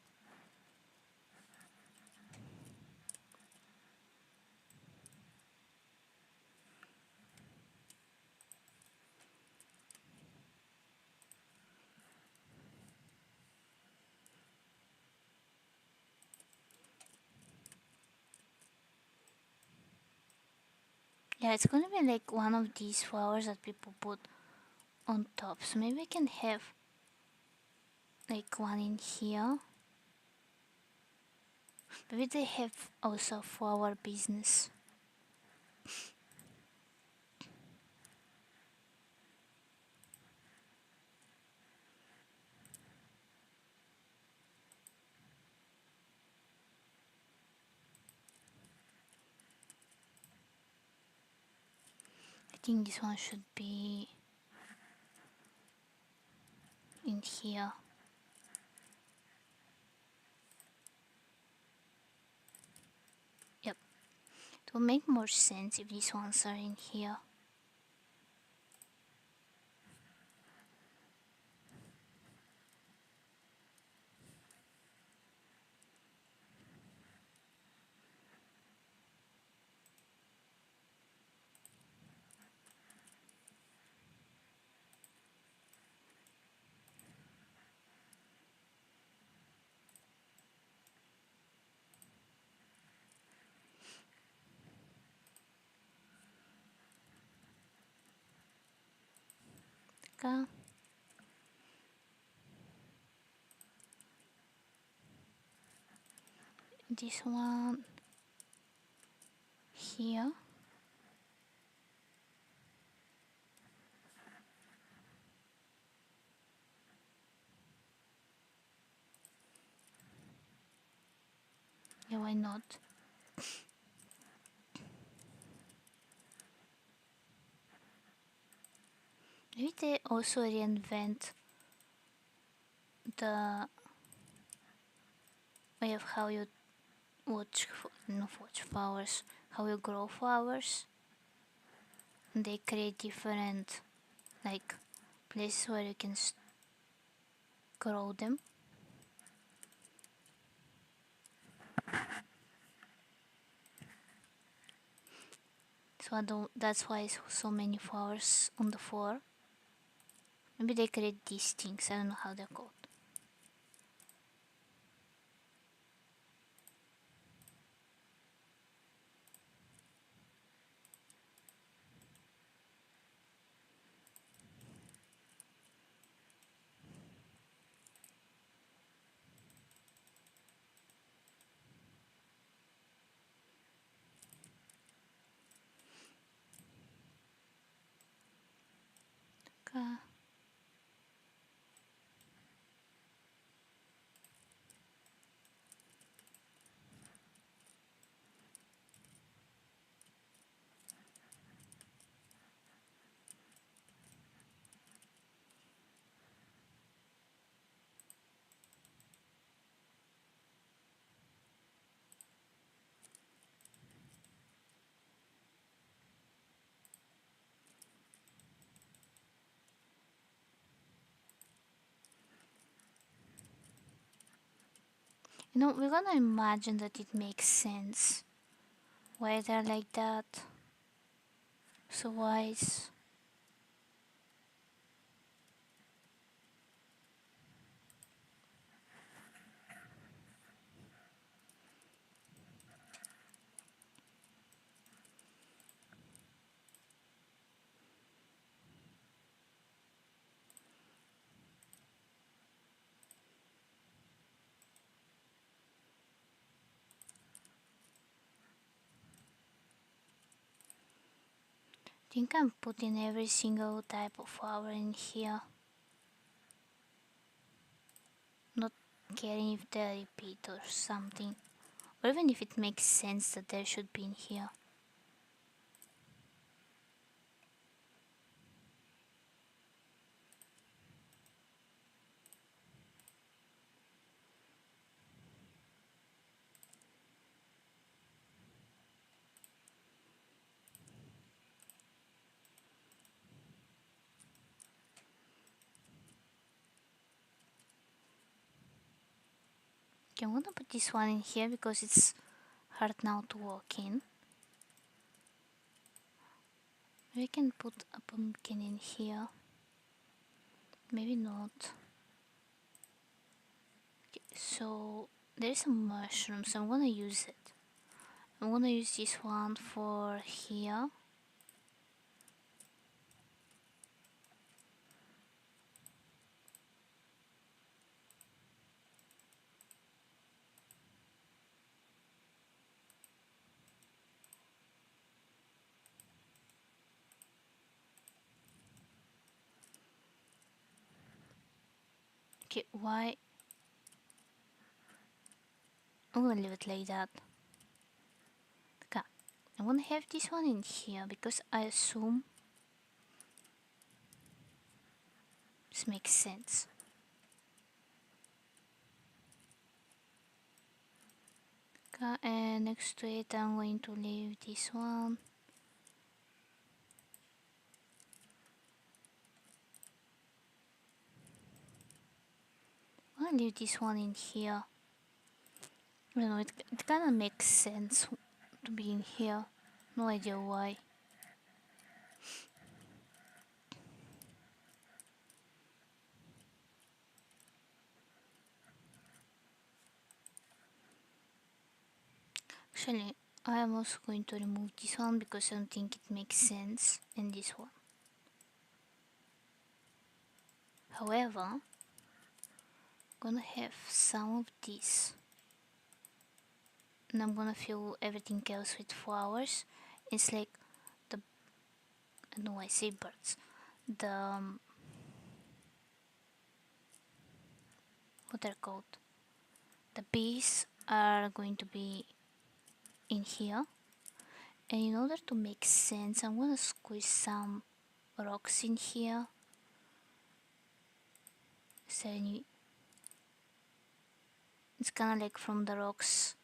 Yeah, it's gonna be like one of these flowers that people put on top. So maybe I can have like one in here. Maybe they have also flower business. I think this one should be in in here. Yep, it will make more sense if these ones are in here. Okay. This one here. Yeah, why not? Maybe they also reinvent the way of how you not watch flowers, how you grow flowers. They create different like places where you can grow them. So that's why so many flowers on the floor. Maybe they create these things. I don't know how they're called. Okay. We're gonna imagine that it makes sense why they're like that. So wise. I think I'm putting every single type of flower in here. Not caring if they repeat or something. Or even if it makes sense that they should be in here. Okay, I'm gonna put this one in here because it's hard now to walk in. We can put a pumpkin in here. Maybe not. Okay, so there's a mushroom, so I'm gonna use it. I'm gonna use this one for here. Okay, why? I'm gonna leave it like that. Okay, I'm gonna have this one in here because I assume this makes sense. And next to it I'm going to leave this one. I'm gonna leave this one in here. I don't know, it kind of makes sense to be in here. No idea why. Actually, I am also going to remove this one because I don't think it makes sense in this one. However, I'm gonna have some of this. And I'm gonna fill everything else with flowers. It's like the, I know I say birds. The, what they're called? The bees are going to be in here. And in order to make sense, I'm gonna squeeze some rocks in here. So it's kind of like from the rocks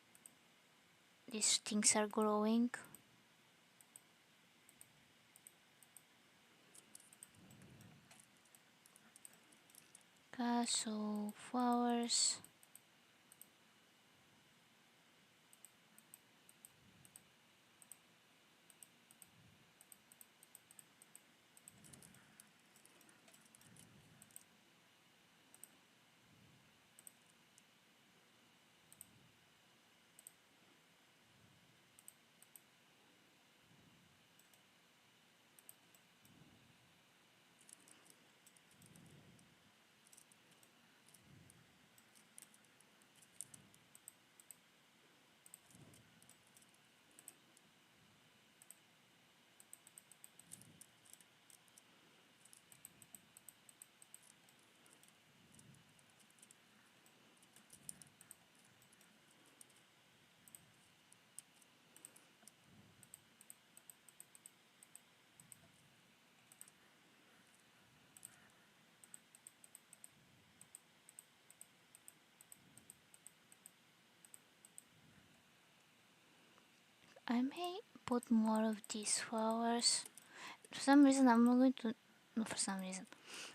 these things are growing. So flowers. I may put more of these flowers. For some reason I'm not going to, no, for some reason,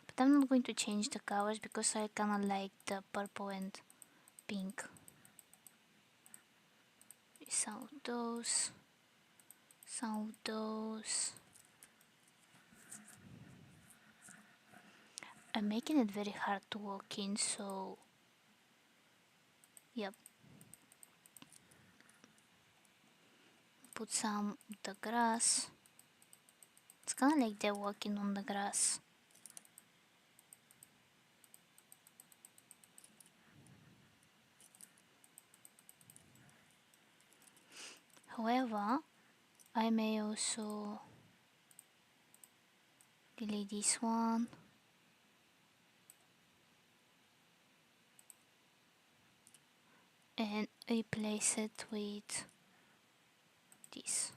but I'm not going to change the colors because I kinda like the purple and pink. Some of those, some of those. I'm making it very hard to walk in, so yep. Put some of the grass. It's kinda like they're walking on the grass. However, I may also delete this one and replace it with this.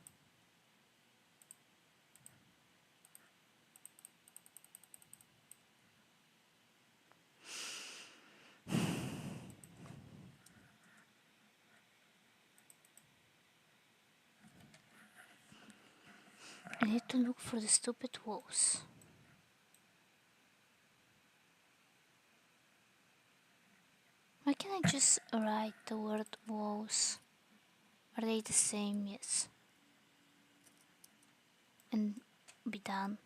I need to look for the stupid walls. Why can't I just write the word walls? Are they the same? Yes. And be done.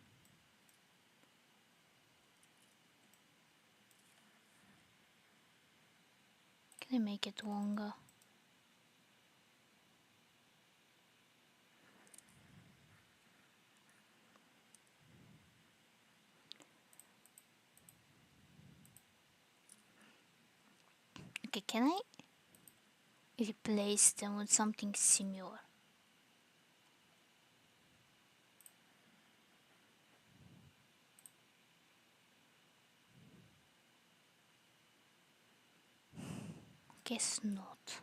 Can I make it longer? Okay, can I replace them with something similar? Guess not.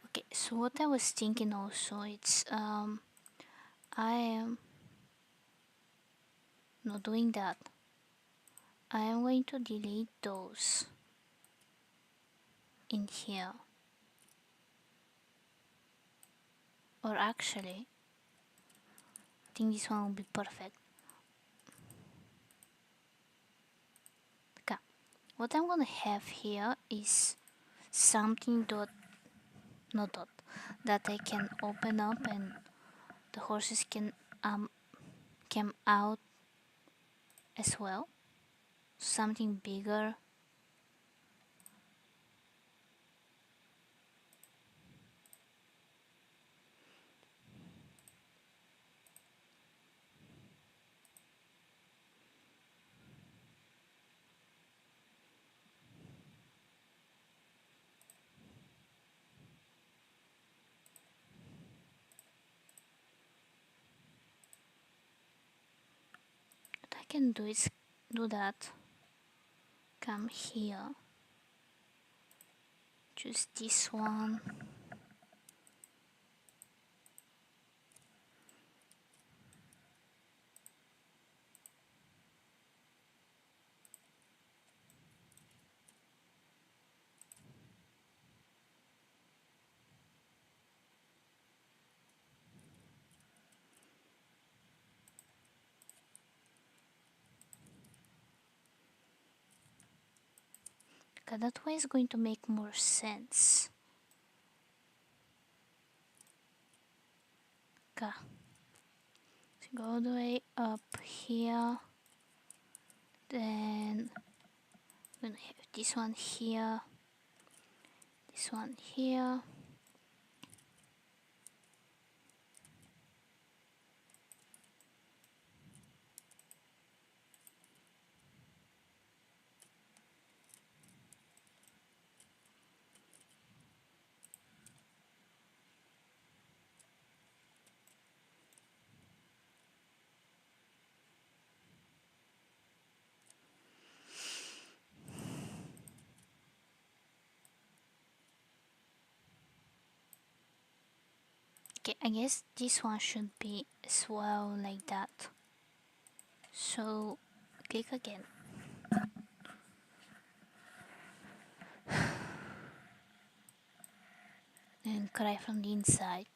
Okay, so what I was thinking also, it's I am not doing that. I am going to delete those. in here. Or actually, I think this one will be perfect. Okay, what I'm gonna have here is something not dot, that I can open up and the horses can come out as well. Something bigger. What I can do is do that. Come here. Choose this one. Okay, that way is going to make more sense. Okay. So go all the way up here. Then I'm gonna have this one here. This one here. Okay, I guess this one should be as well like that. So click again. And cry from the inside.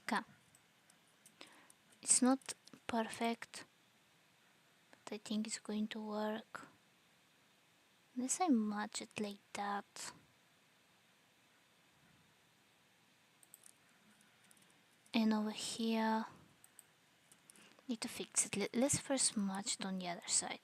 Okay. It's not perfect, but I think it's going to work. Unless I match it like that. And over here, need to fix it. Let's first match it on the other side.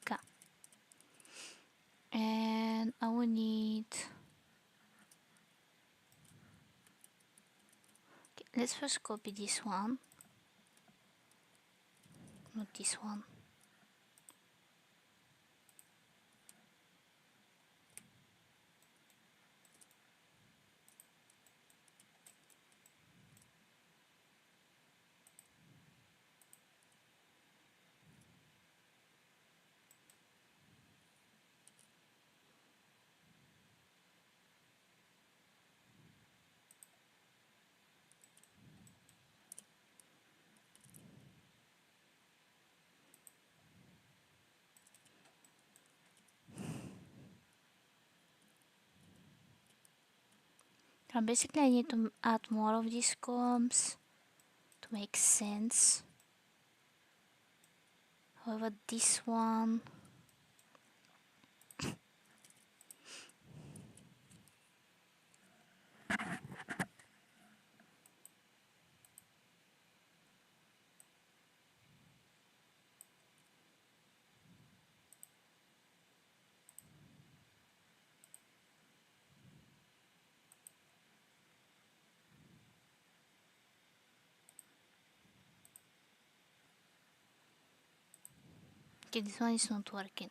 Okay. And I will need... Okay, let's first copy this one. Not this one. Basically I need to add more of these columns to make sense. However, this one... Okay, this one is not working.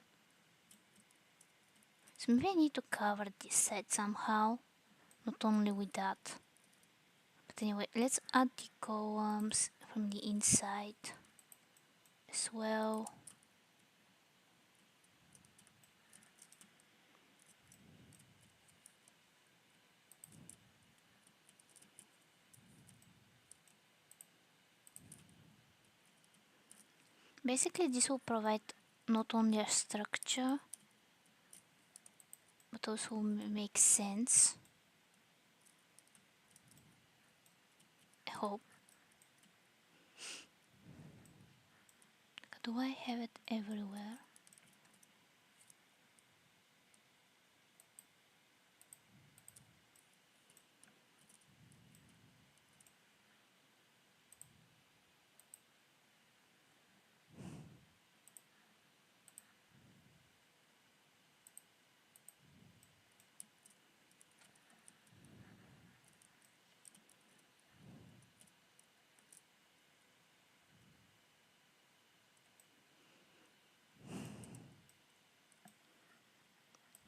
So maybe I need to cover this side somehow, not only with that. But anyway, let's add the columns from the inside as well. Basically, this will provide not only a structure, but also make sense. I hope. Do I have it everywhere?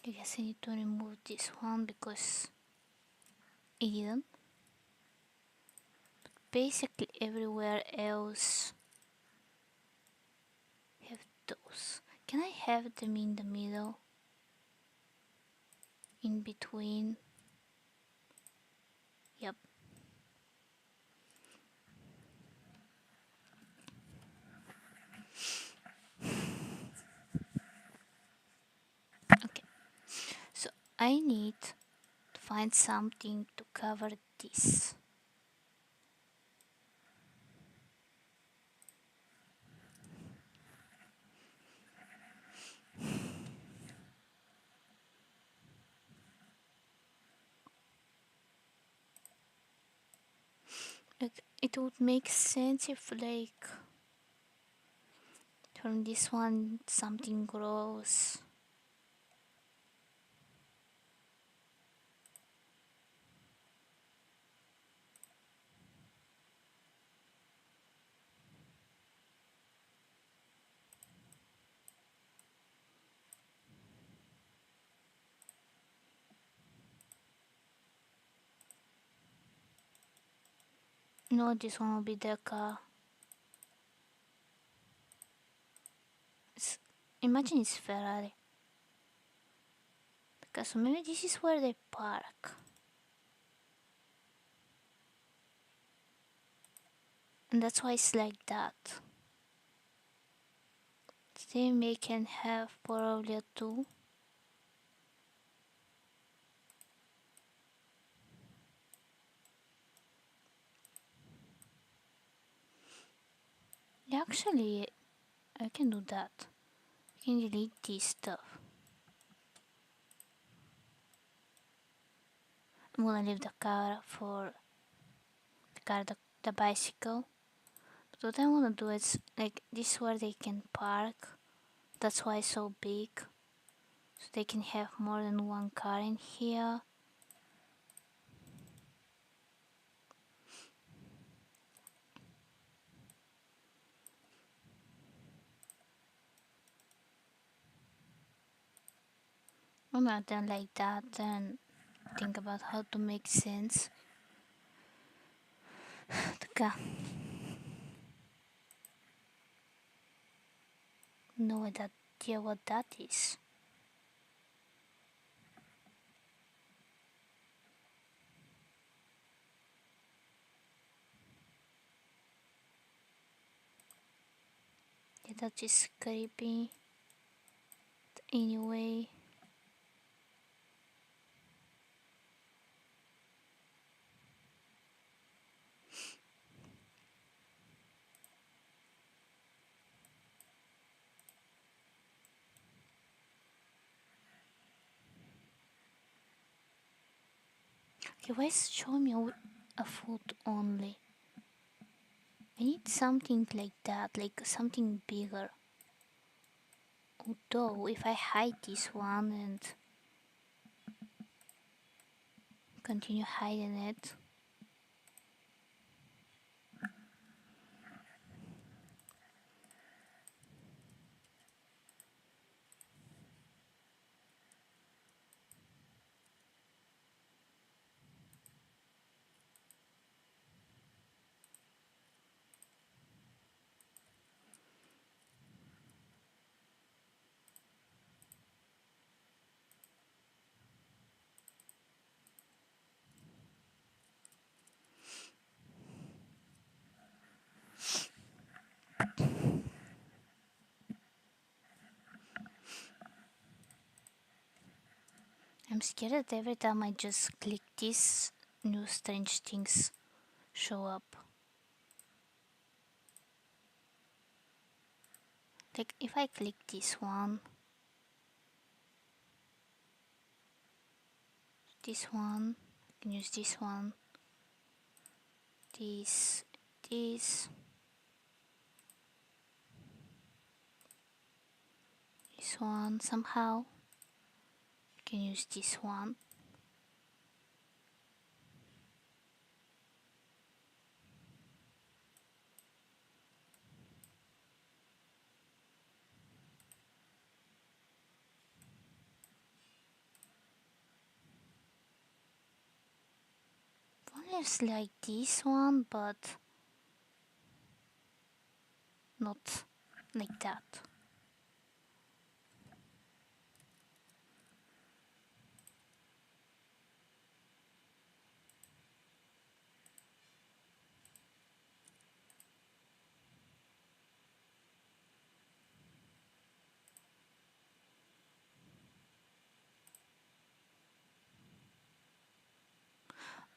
I guess I need to remove this one because it didn't. Basically everywhere else have those. Can I have them in the middle? In between? Yep. Okay. So I need to find something to cover this. Like, it would make sense if like from this one something grows. No, this one will be the car. Imagine it's Ferrari. Because maybe this is where they park. And that's why it's like that. Then we can have probably a 2. Actually, I can do that. I can delete this stuff. I'm gonna leave the car for the bicycle. But what I wanna do is like this is where they can park. That's why it's so big. So they can have more than one car in here. I'm not done like that and think about how to make sense. The no idea what that is. Yeah, that is creepy. Anyway. Okay, why is it showing me a foot only? I need something like that, like something bigger. Although, if I hide this one and continue hiding it, I'm scared that every time I just click this, new strange things show up. Like if I click this one, I can use this one, this, this, this one somehow. I can use this one. Only it's like this one, but not like that.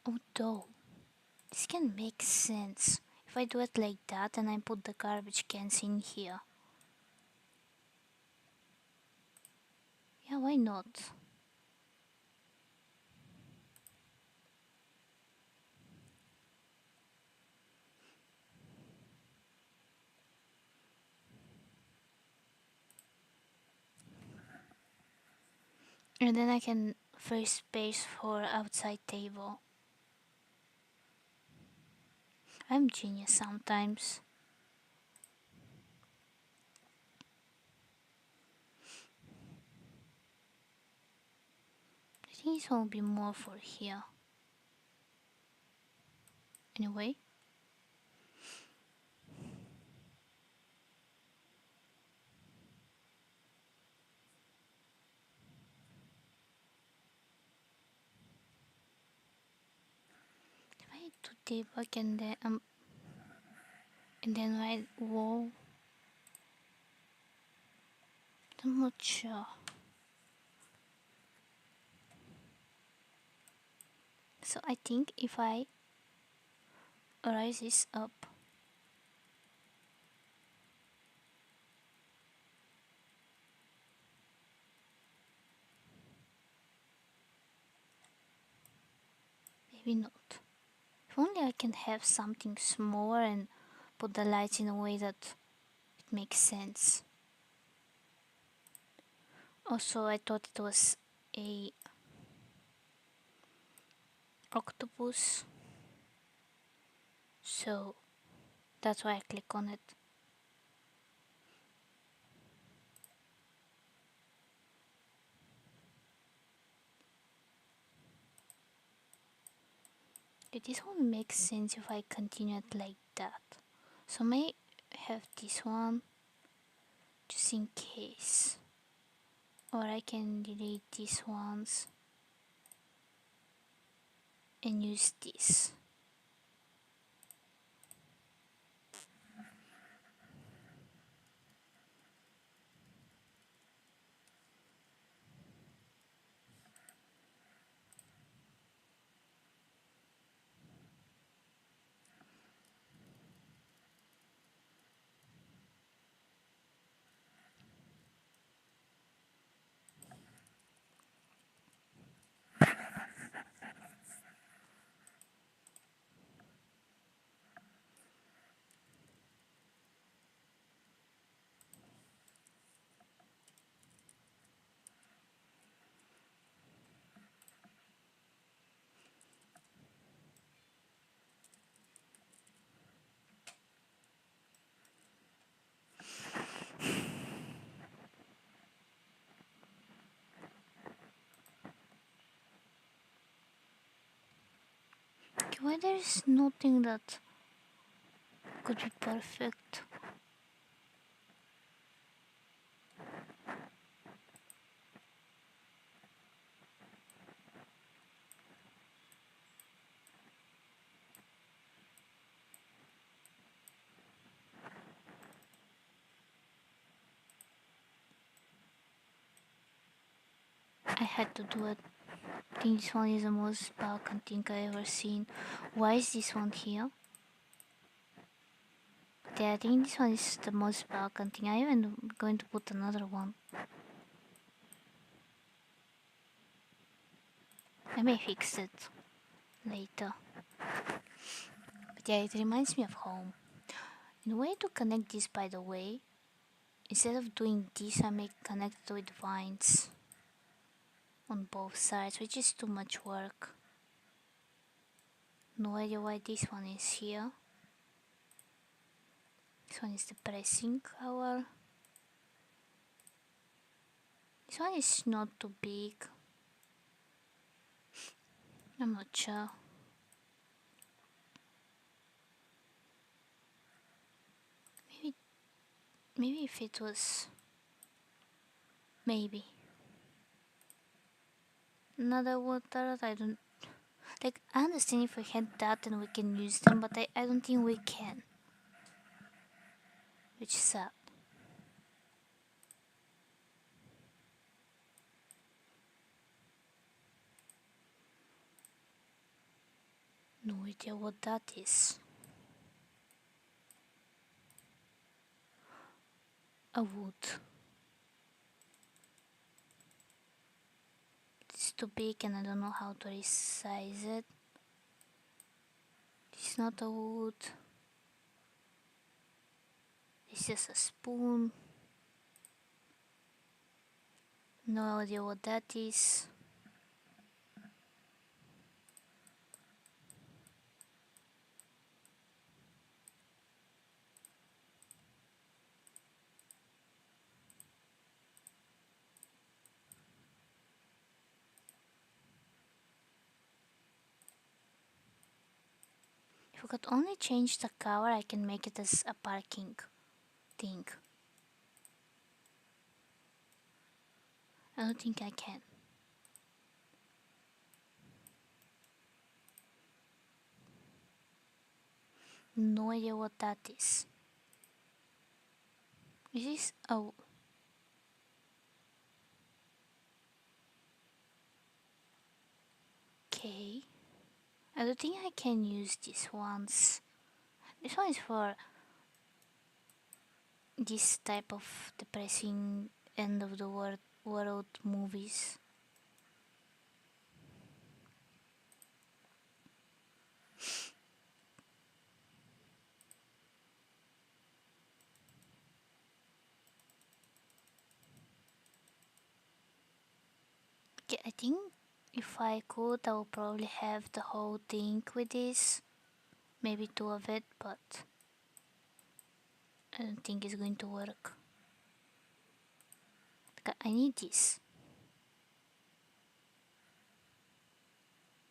Although this can make sense if I do it like that and I put the garbage cans in here. Yeah, why not? And then I can free space for outside table. I'm genius sometimes. I think it will be more for here. Anyway. If I do debug and then write whoa. I'm not sure. So I think if I raise this up, maybe not. If only I can have something smaller and put the lights in a way that it makes sense. Also, I thought it was a octopus, so that's why I click on it. This won't make sense if I continue it like that. So I may have this one just in case. Or I can delete these ones and use this. Okay, why there is nothing that could be perfect? I had to do it I think this one is the most broken thing I ever seen. Why is this one here? Yeah, I think this one is the most broken thing. I even going to put another one. I may fix it later. But yeah, it reminds me of home. In a way to connect this, by the way, instead of doing this, I may connect it with vines on both sides, which is too much work. No idea why this one is here. This one is the pressing flower. This one is not too big. I'm not sure. Maybe if it was... Maybe. Another water, I don't... Like, I understand if we had that and we can use them, but I don't think we can. Which is sad. No idea what that is. A wood. It's too big and I don't know how to resize it. It's not a wood. It's just a spoon. No idea what that is. If we could only change the cover, I can make it as a parking thing. I don't think I can. No idea what that is. Is this... Oh. Okay. I don't think I can use these ones. This one is for this type of depressing end of the world movies. Okay, I think if I could, I would probably have the whole thing with this. Maybe two of it, but I don't think it's going to work. I need this.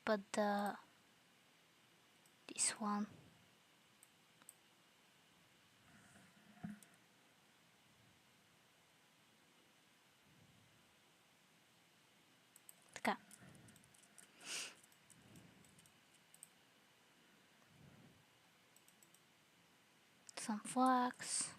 But this one. Okay. Some flags.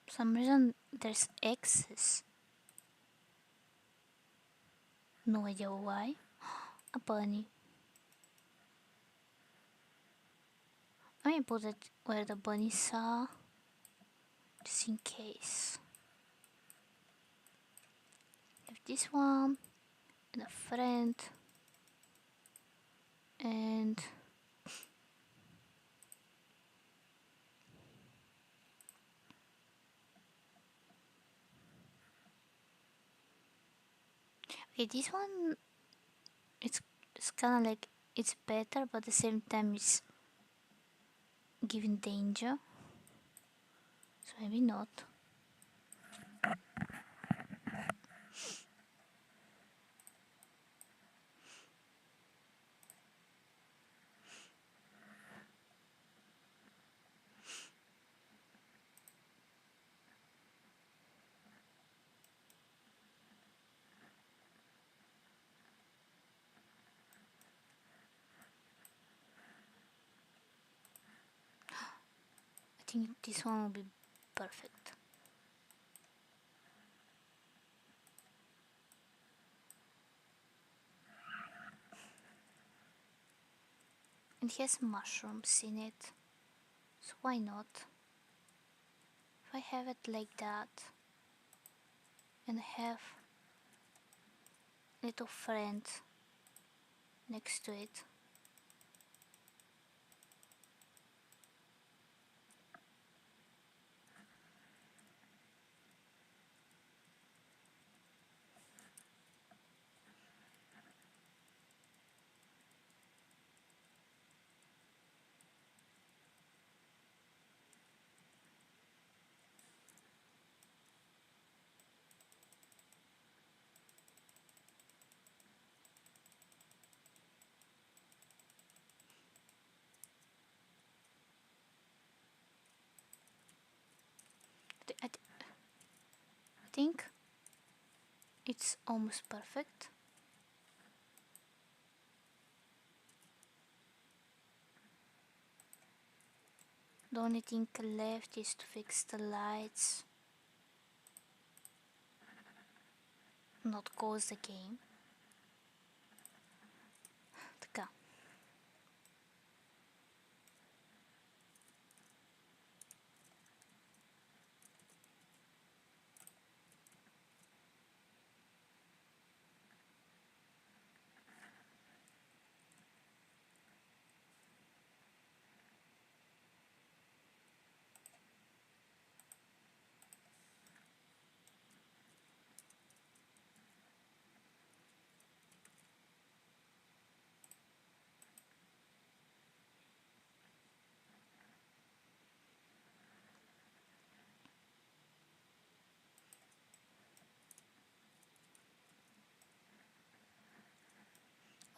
For some reason there's X's. No idea why. A bunny. I may put it where the bunnies are, just in case. Have this one, and a friend, and okay, this one, it's kind of like it's better, but at the same time it's giving danger. So maybe not. think this one will be perfect. It has mushrooms in it, so why not? If I have it like that and have little friend next to it. I think it's almost perfect. The only thing left is to fix the lights, not cause the game. Така.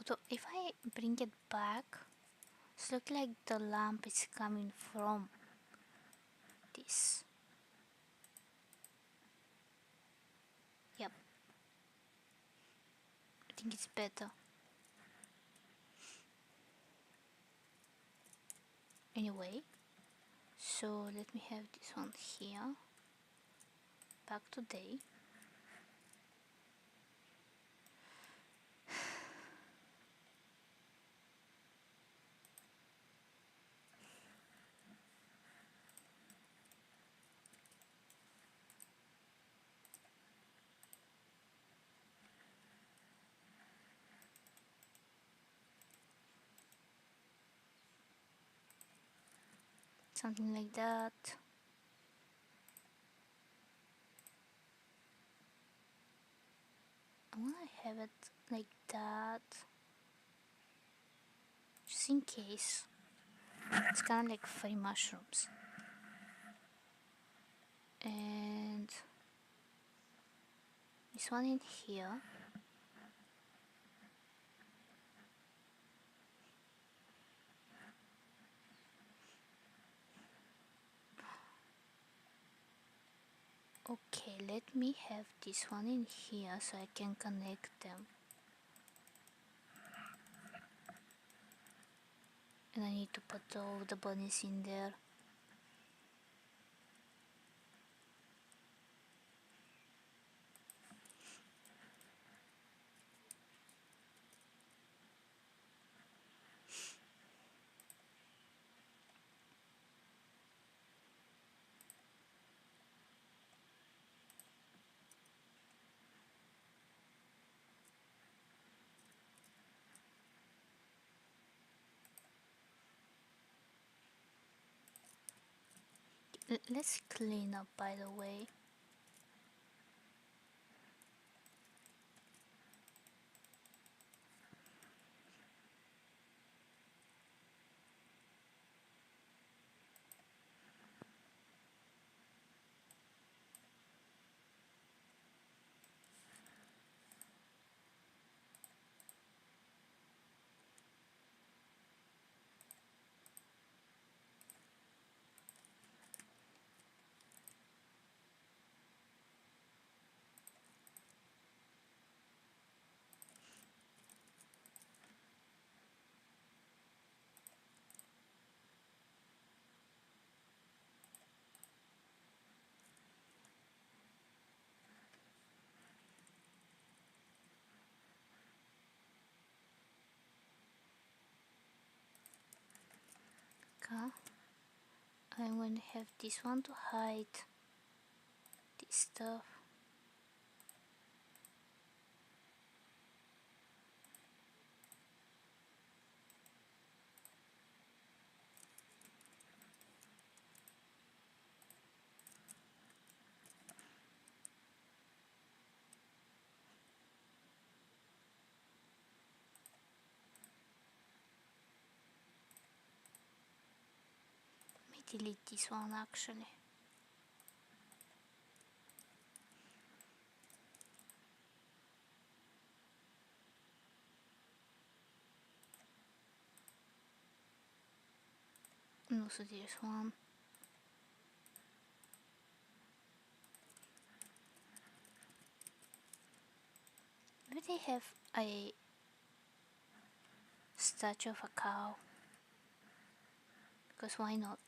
Although if I bring it back, it looks like the lamp is coming from this. Yep. I think it's better. Anyway, so let me have this one here. Back to day. Something like that. I wanna have it like that, just in case. It's kind of like 3 mushrooms. And this one in here. Okay, let me have this one in here so I can connect them. And I need to put all the bunnies in there. Let's clean up, by the way. I'm going to have this one to hide this stuff. Let me delete this one actually. And also this one. Maybe they have a statue of a cow. Because why not?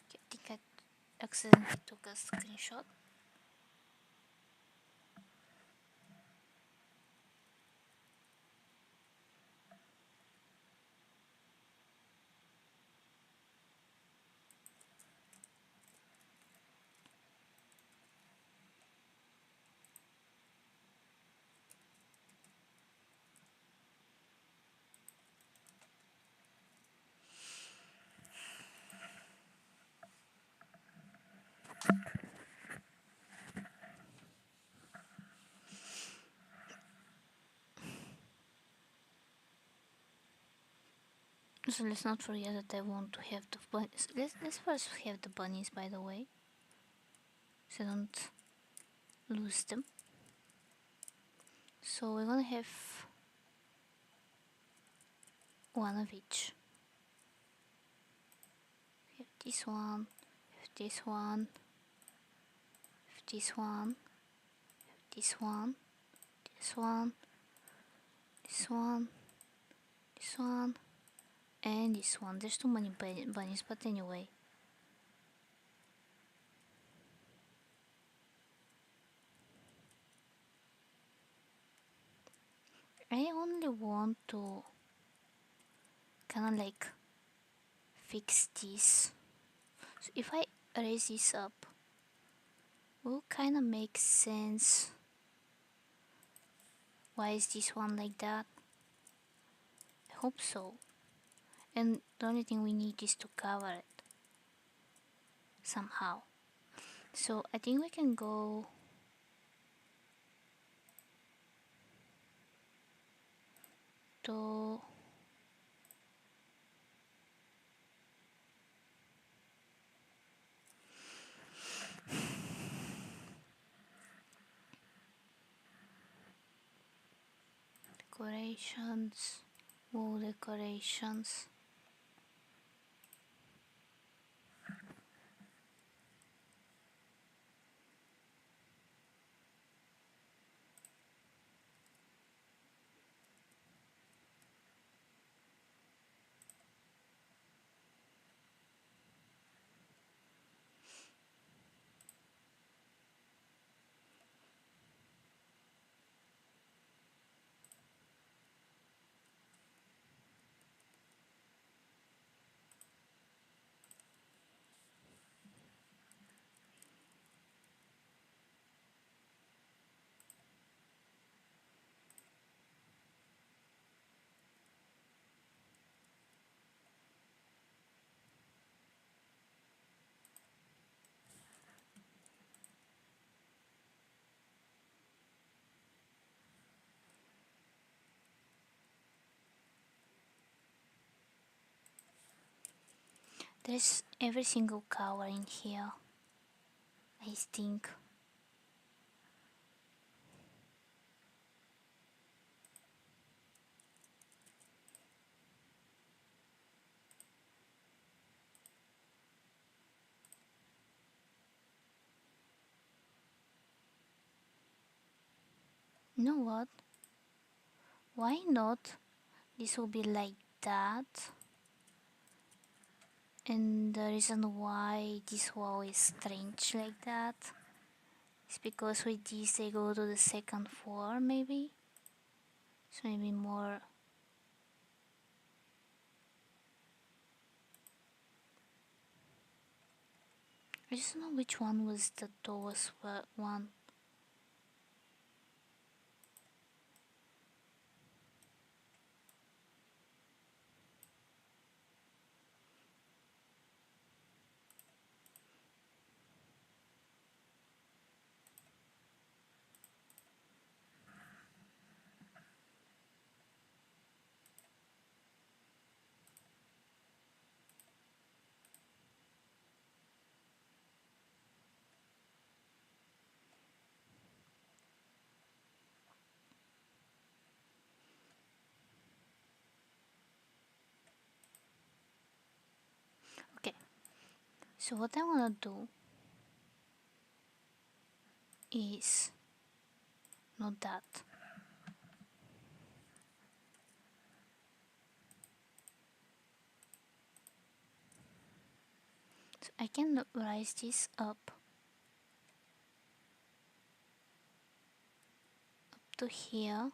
Okay, I think I accidentally took a screenshot. So let's not forget that I want to have the bunnies. Let's first have the bunnies, by the way, so I don't lose them. So we're gonna have one of each. We have this one, we have this one, we have this one, we have this one, this one, this one, this one, and this one. There's too many bunnies, but anyway. I only want to kind of like fix this. So if I raise this up, will kind of make sense. Why is this one like that? I hope so. And the only thing we need is to cover it somehow. So I think we can go to decorations, wall decorations. There's every single color in here, I think. You know what? Why not this will be like that. And the reason why this wall is strange like that is because with this they go to the second floor maybe. So maybe more. I just don't know which one was the tallest one. Okay, so what I wanna do is not that. So I can raise this up to here.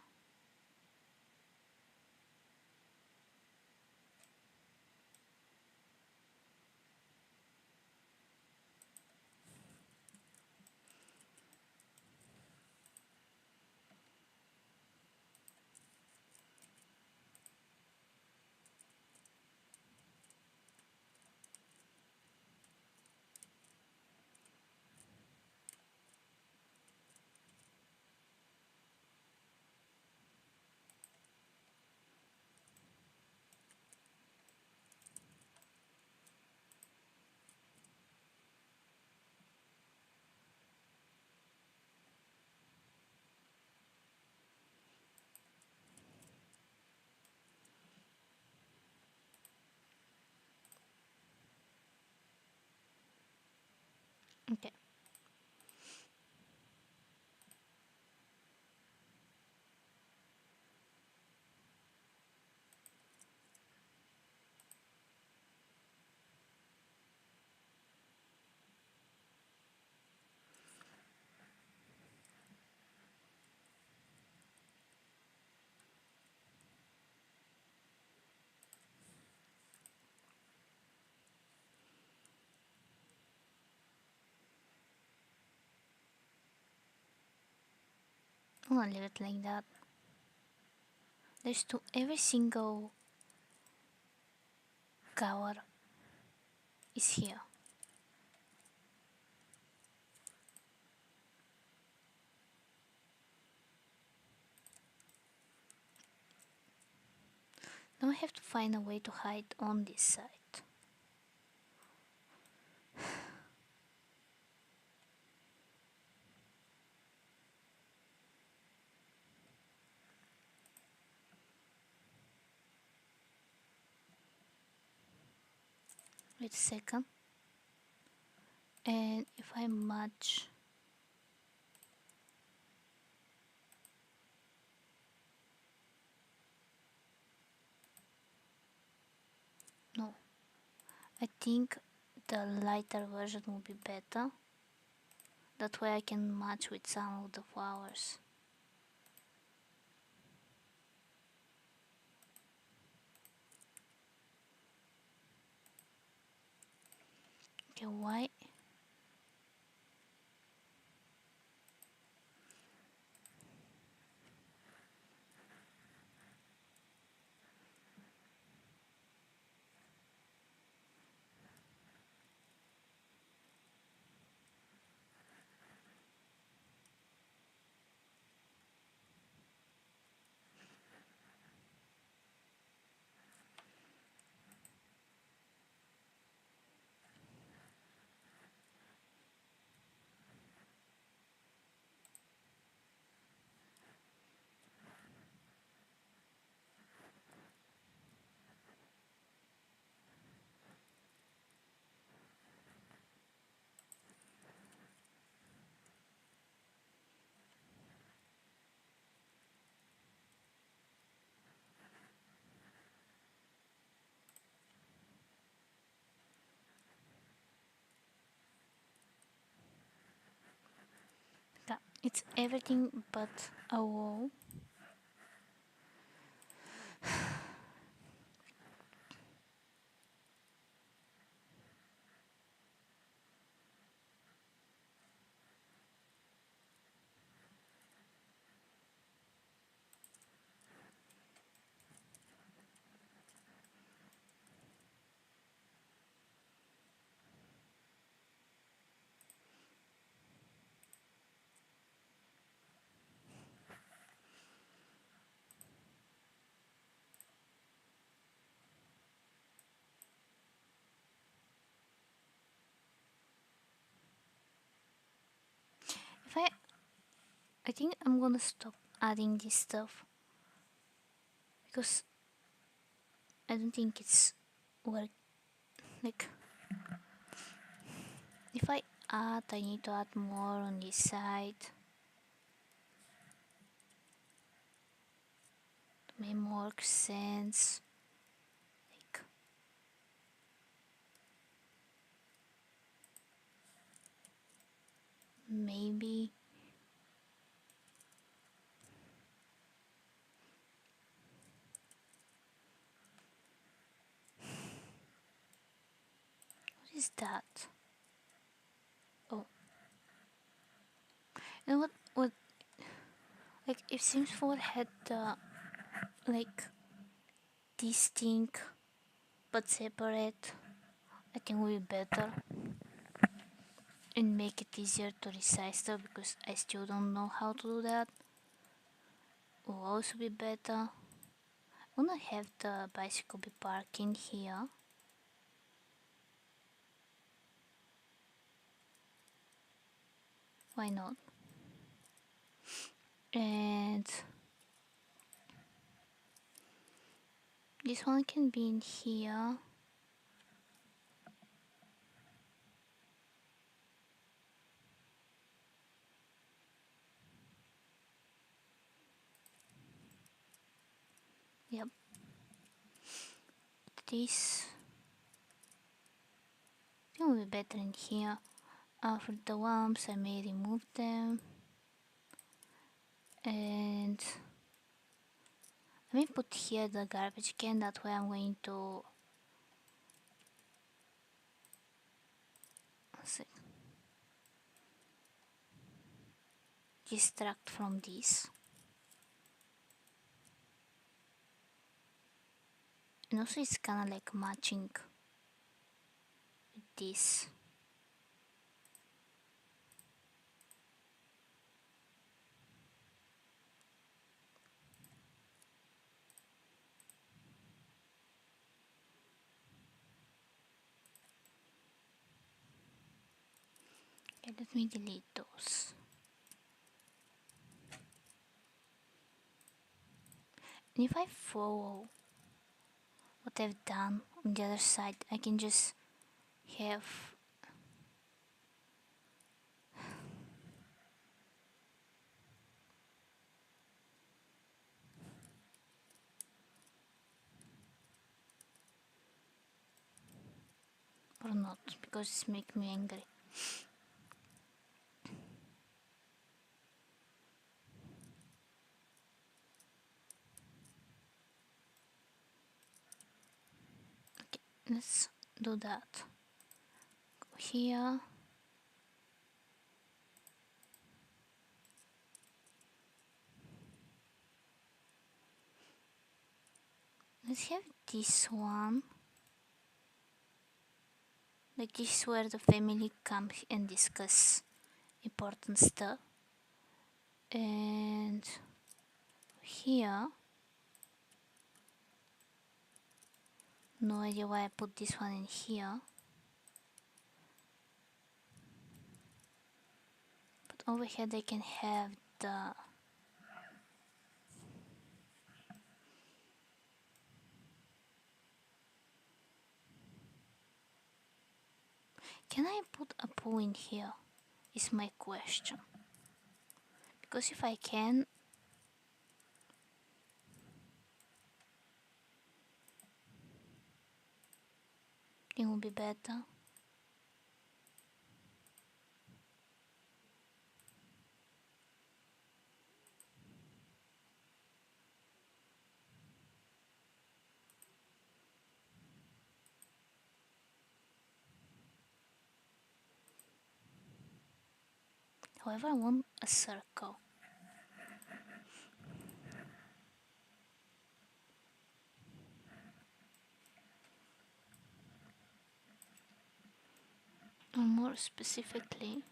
Okay. I'm gonna leave it like that. There's to every single cover is here. Now I have to find a way to hide on this side. Wait a second. And if I match, no, I think the lighter version will be better. That way I can match with some of the flowers. Okay, why? It's everything but a wall. If I think I'm gonna stop adding this stuff because I don't think it's work. Like, if I need to add more on this side to make more sense. Like, maybe. What is that? Oh, and what? Like, if Sims 4 had like distinct but separate, I think would be better and make it easier to resize stuff because I still don't know how to do that. Will also be better. I'm gonna have the bicycle be parking here. Why not? And this one can be in here. Yep. This will be better in here. For the lamps, I may remove them. And let me put here the garbage can, that way I'm going to distract from this. And also it's kinda like matching with this. Okay, let me delete those. And if I follow what I've done on the other side, I can just have or not, because it's making me angry. Okay, let's do that. Go here. Let's have this one. Like, this is where the family comes and discuss important stuff. And here, no idea why I put this one in here. But over here they can have the Can I put a pool in here? Is my question. Because if I can, it will be better. However, I want a circle. Or more specifically,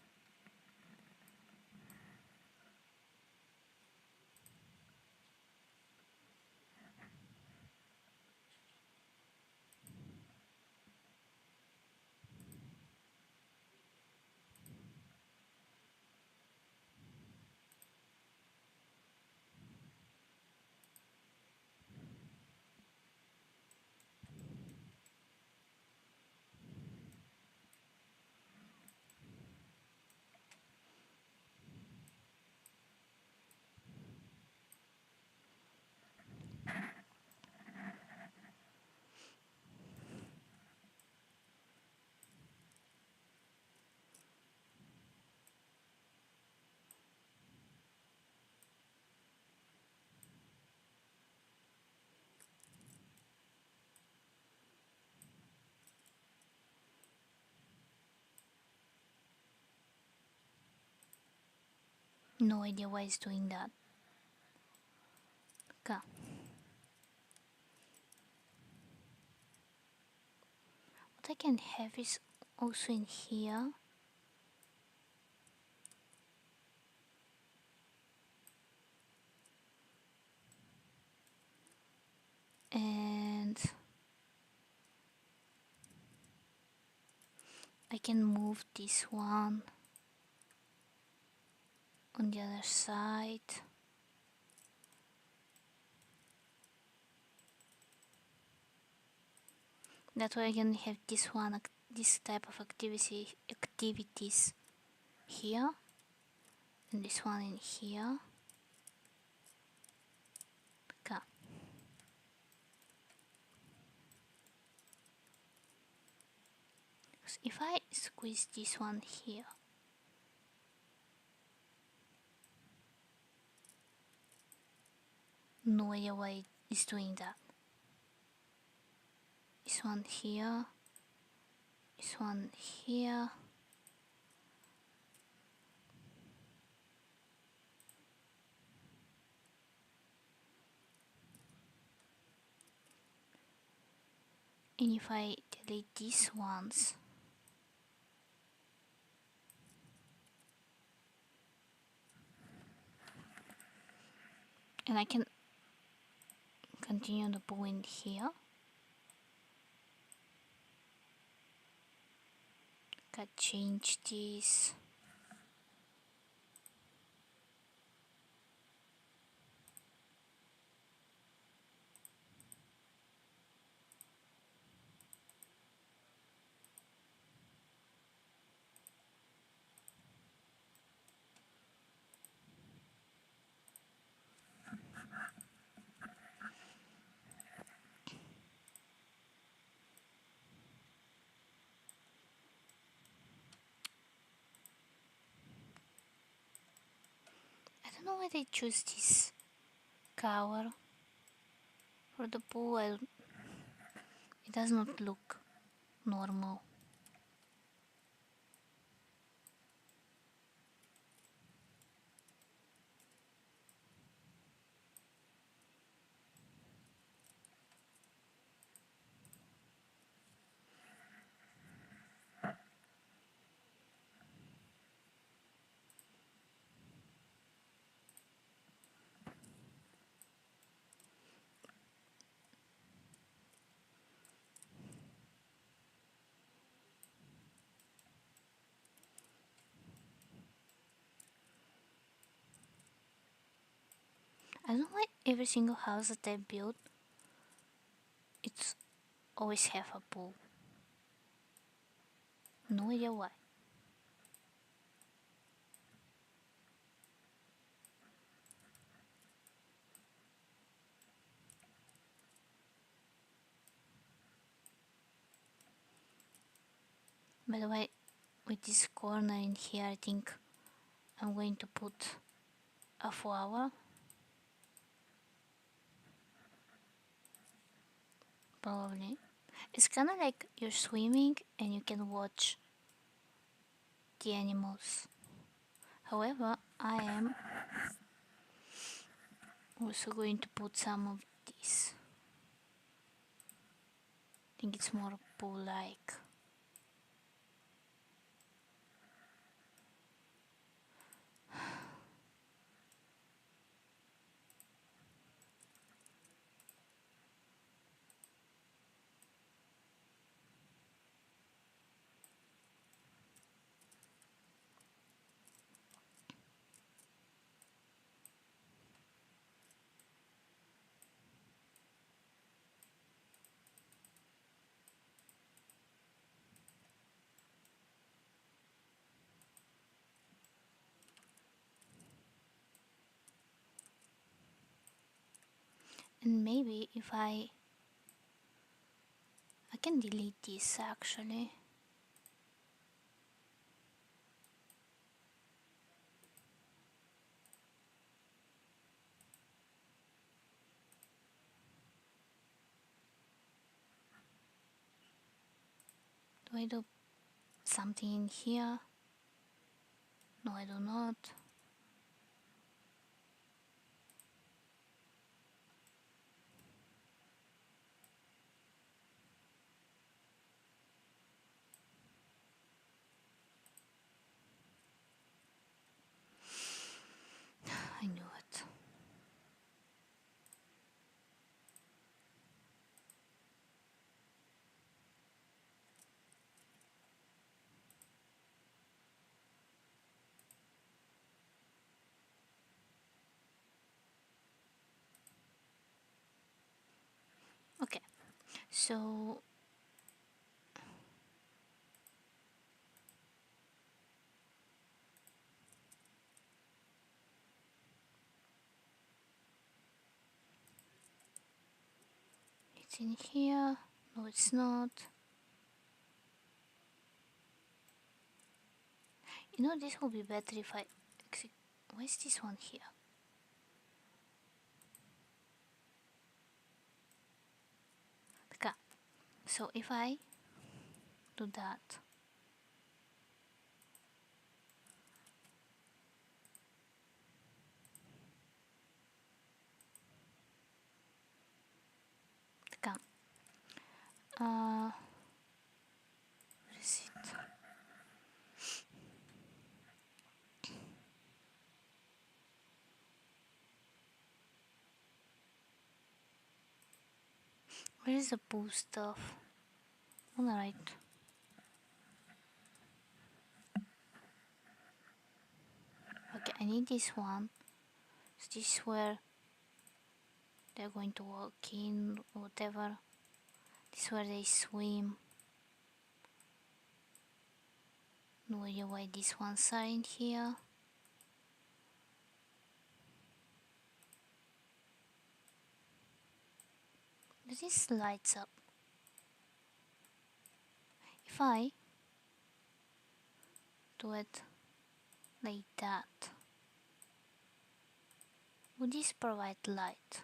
no idea why it's doing that. Okay. What I can have is also in here. And I can move this one on the other side. That way I can have this one, this type of activities here, and this one in here. Okay. So if I squeeze this one here, no idea why it's doing that. This one here, this one here. And if I delete these ones, and I can continue the bow in here. Can change this. I don't know why they choose this cover for the bow. It does not look normal. I don't know why every single house that I build, it's always have a pool. No idea why. By the way, with this corner in here, I think I'm going to put a flower. Probably. It's kind of like you're swimming and you can watch the animals. However, I am also going to put some of this. I think it's more pool-like. And maybe if I can delete this actually. Do I do something in here? No, I do not. I knew it. Okay, so it's in here. No, it's not. You know, this will be better if I... Why is this one here? Okay, so if I do that, okay. Where is it? Where is the pool stuff? Alright. Okay, I need this one. Is this where they're going to walk in or whatever? This is where they swim. No idea why these ones are in here. This lights up. If I do it like that, would this provide light?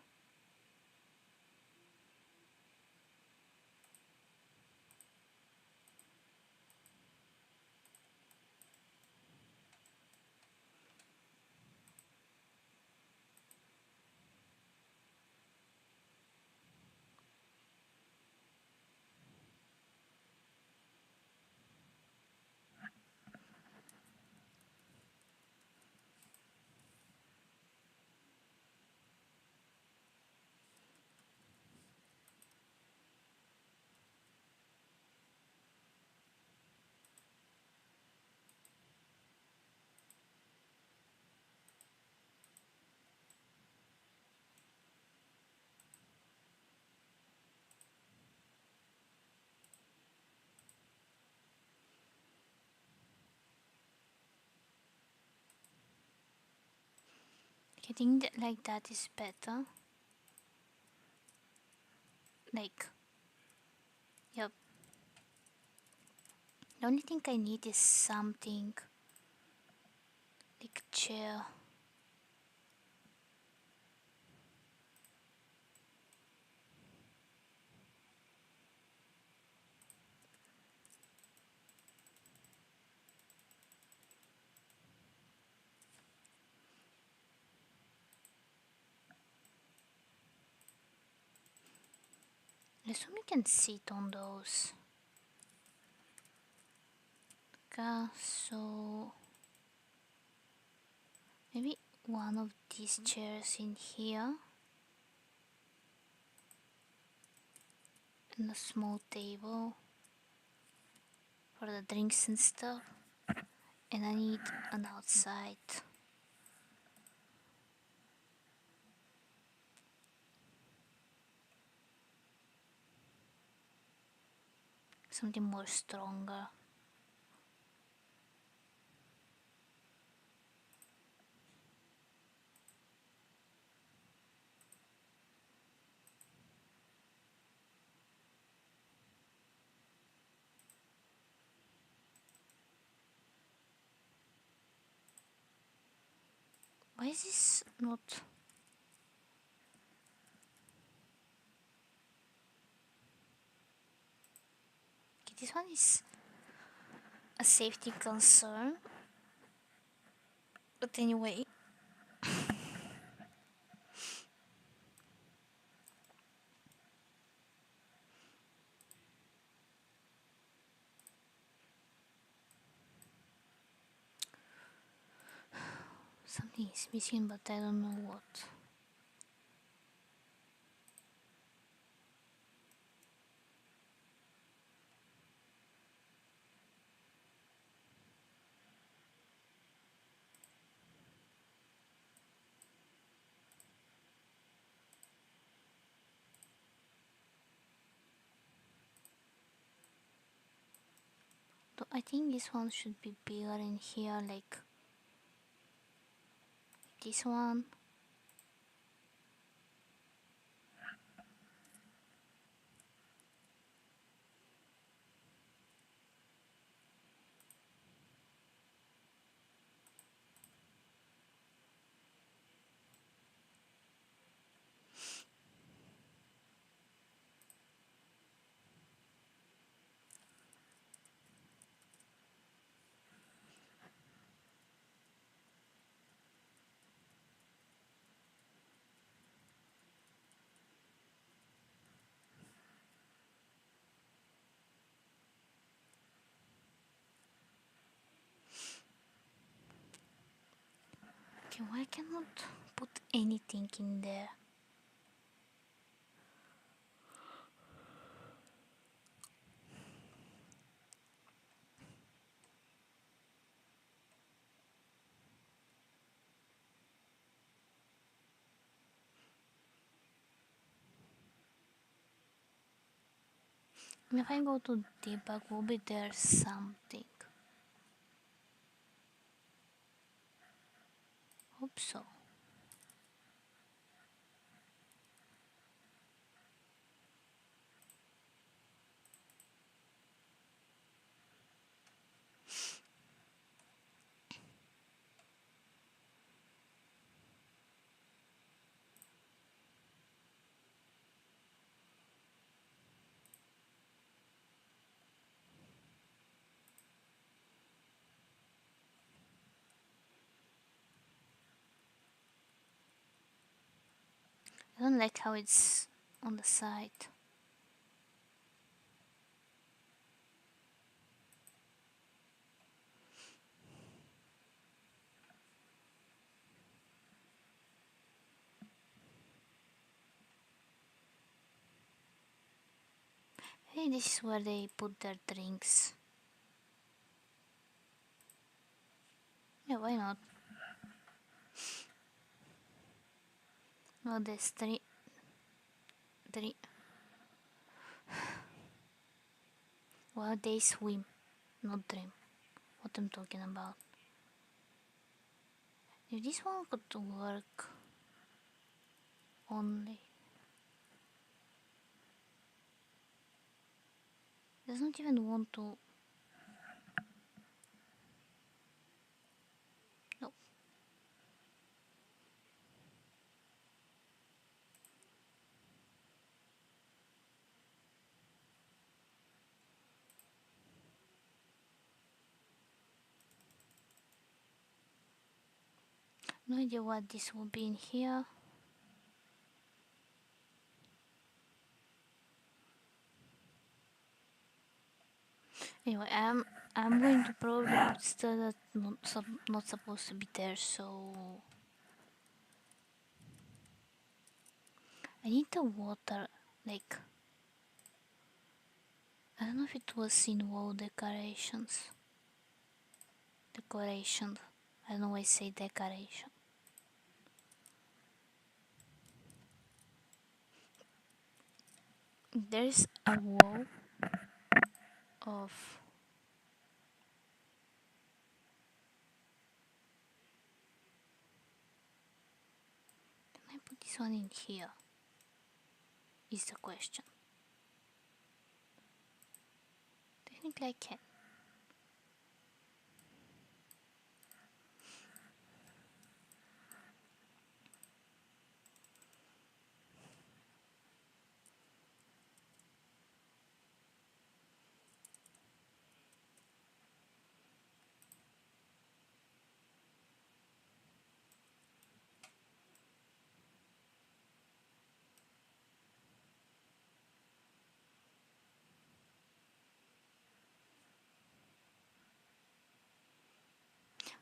I think that like that is better. Like, yep. The only thing I need is something like a chair. I assume you can sit on those. Okay, so maybe one of these chairs in here and a small table for the drinks and stuff. And I need an outside. Something more stronger. Why is this not... Okay, this one is a safety concern. But anyway. Something is missing, but I don't know what. So I think this one should be bigger in here, like this one. Okay, why cannot put anything in there? If I go to debug, will be there something. Hope so. I don't like how it's on the side. Hey, this is where they put their drinks. Yeah, why not? No, there's three. Well, they swim, not dream. What I'm talking about. If this one could work only. Doesn't even want to. No. No idea what this will be in here. Anyway, I'm going to probably put stuff that's not supposed to be there, so I need the water, like, I don't know if it was in wall decorations. Decoration. I don't know why I say decoration. There's a wall of can I put this one in here? Is the question. Technically I can.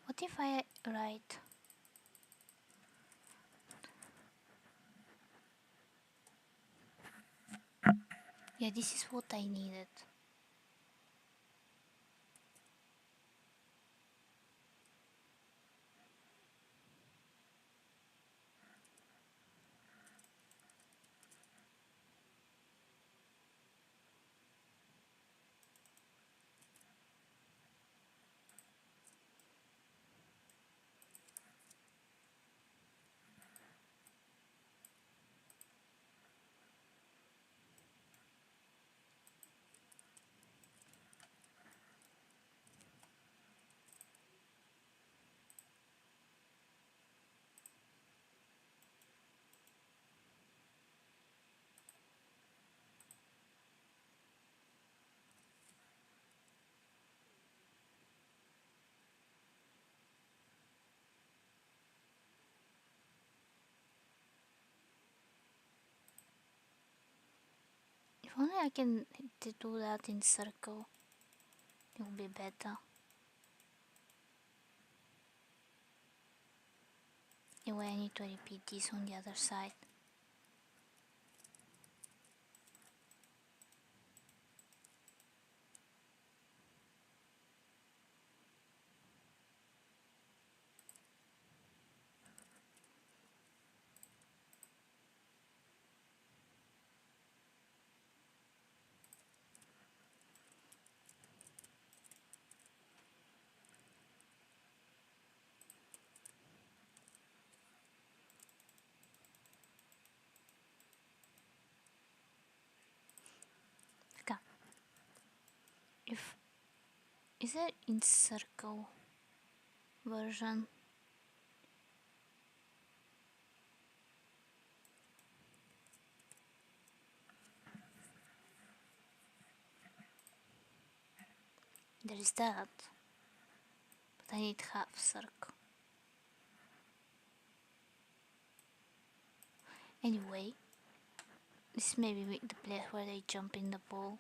What if I write? Yeah, this is what I needed. If only I can do that in circle, it will be better. Anyway, I need to repeat this on the other side. Okay. If is there in circle version? There is that, but I need half circle. Anyway, this may be the place where they jump in the pool.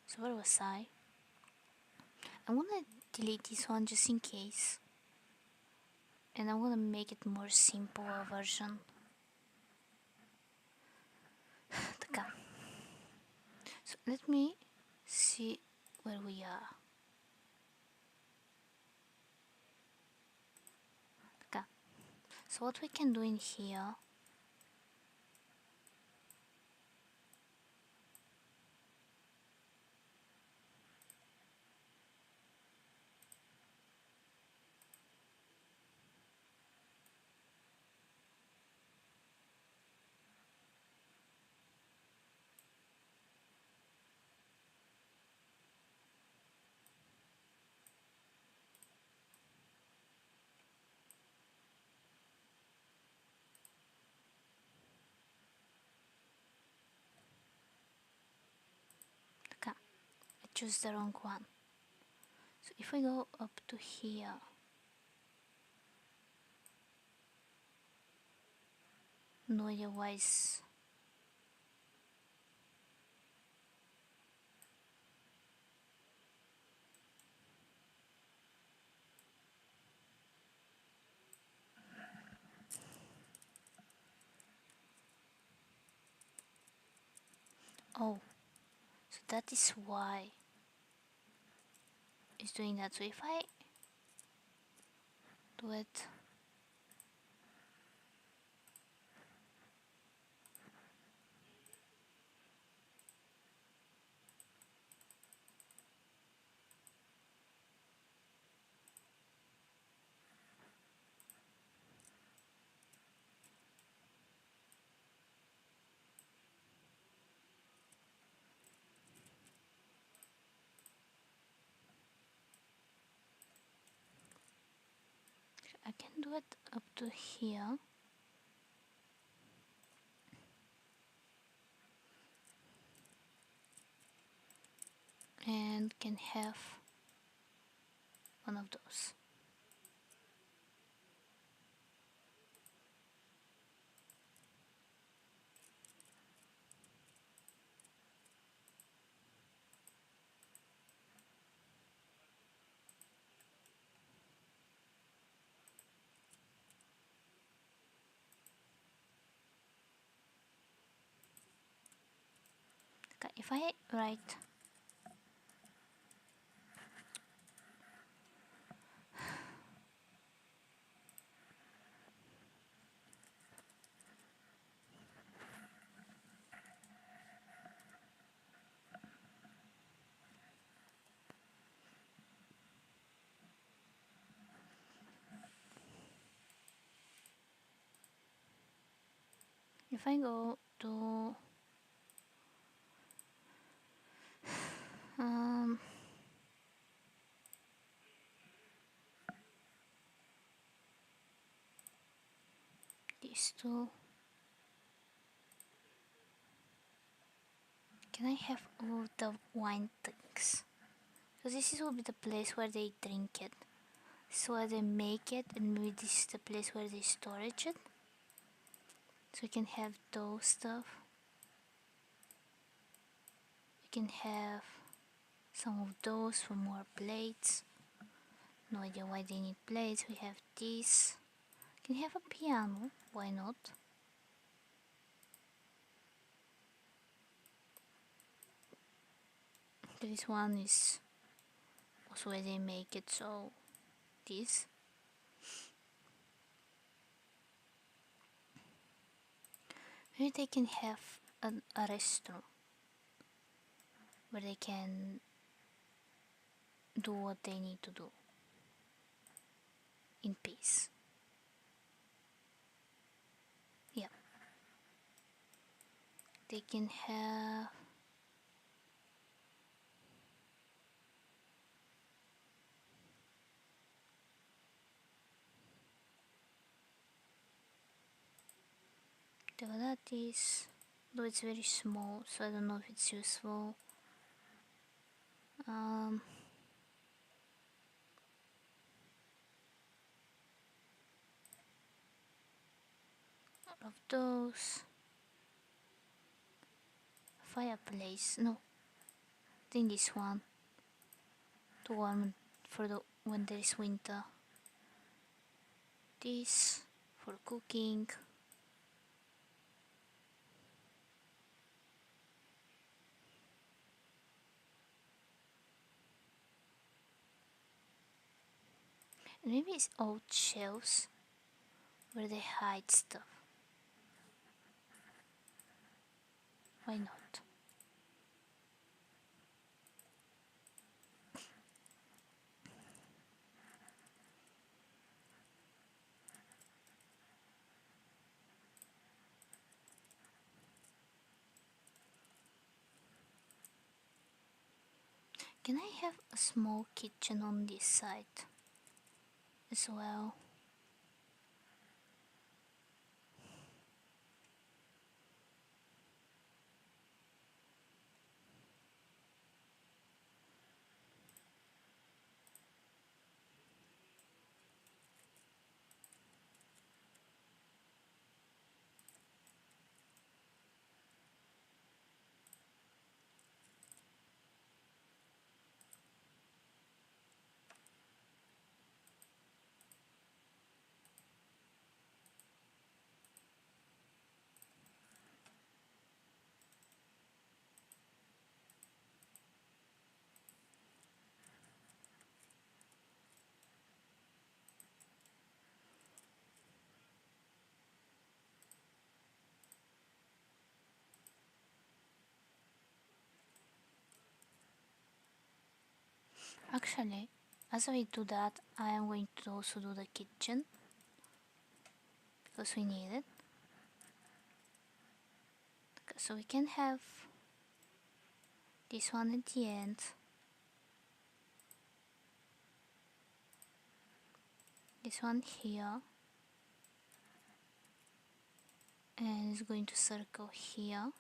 So where was I? I'm gonna delete this one just in case. And I'm gonna make it more simple a version. Okay. So let me see where we are. Okay. So what we can do in here, okay, I choose the wrong one. So if we go up to here, no idea why it's Oh, so that is why it's doing that. So if I do it, I can do it up to here. And can have one of those. Okay, if I write if I go to um, these two, can I have all the wine things? So this will be the place where they drink it. This is where they make it, and maybe this is the place where they storage it. So you can have those stuff. You can have some of those for more plates. No idea why they need plates. We have this. You can have a piano. Why not? This one is also where they make it. So this. Maybe they can have a restroom where they can do what they need to do in peace. Yeah. They can have that is, though it's very small, so I don't know if it's useful. Um, all of those. Fireplace, no. I think this one. The one for the when there is winter. This for cooking. And maybe it's old shelves where they hide stuff. Why not? Can I have a small kitchen on this side as well? Actually, as I do that, I am going to also do the kitchen because we need it. So we can have this one at the end. This one here. And it's going to circle here.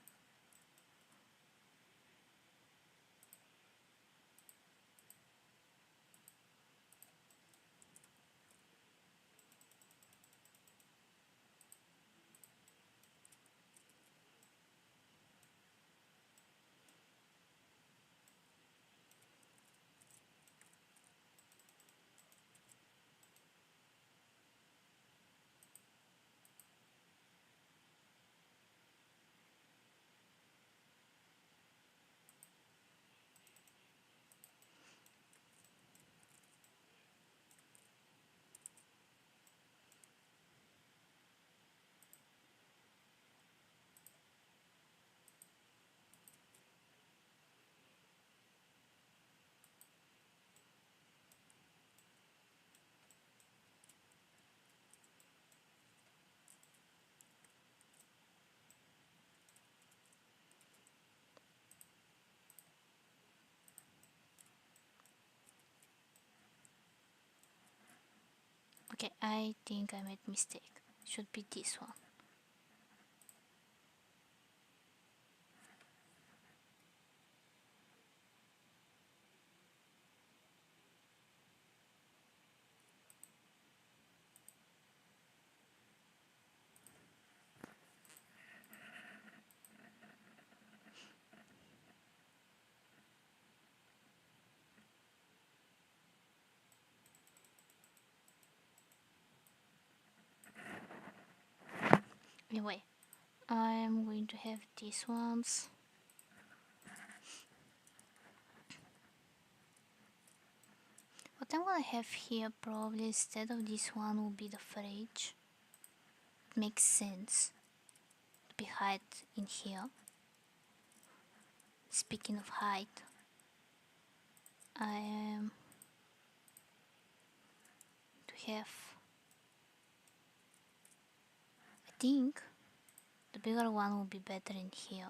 Okay, I think I made mistake. Should be this one. Anyway, I am going to have these ones. What I'm gonna have here probably instead of this one will be the fridge. It makes sense to be height in here. Speaking of height, I am to have, I think the bigger one will be better in here.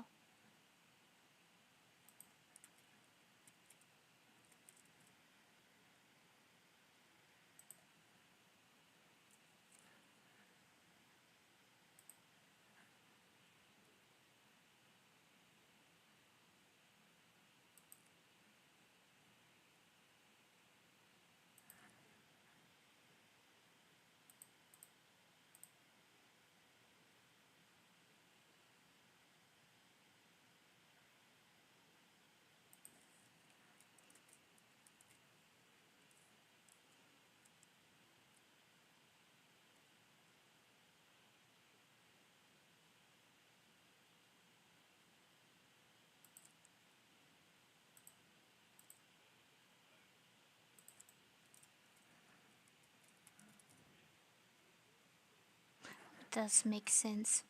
It does make sense.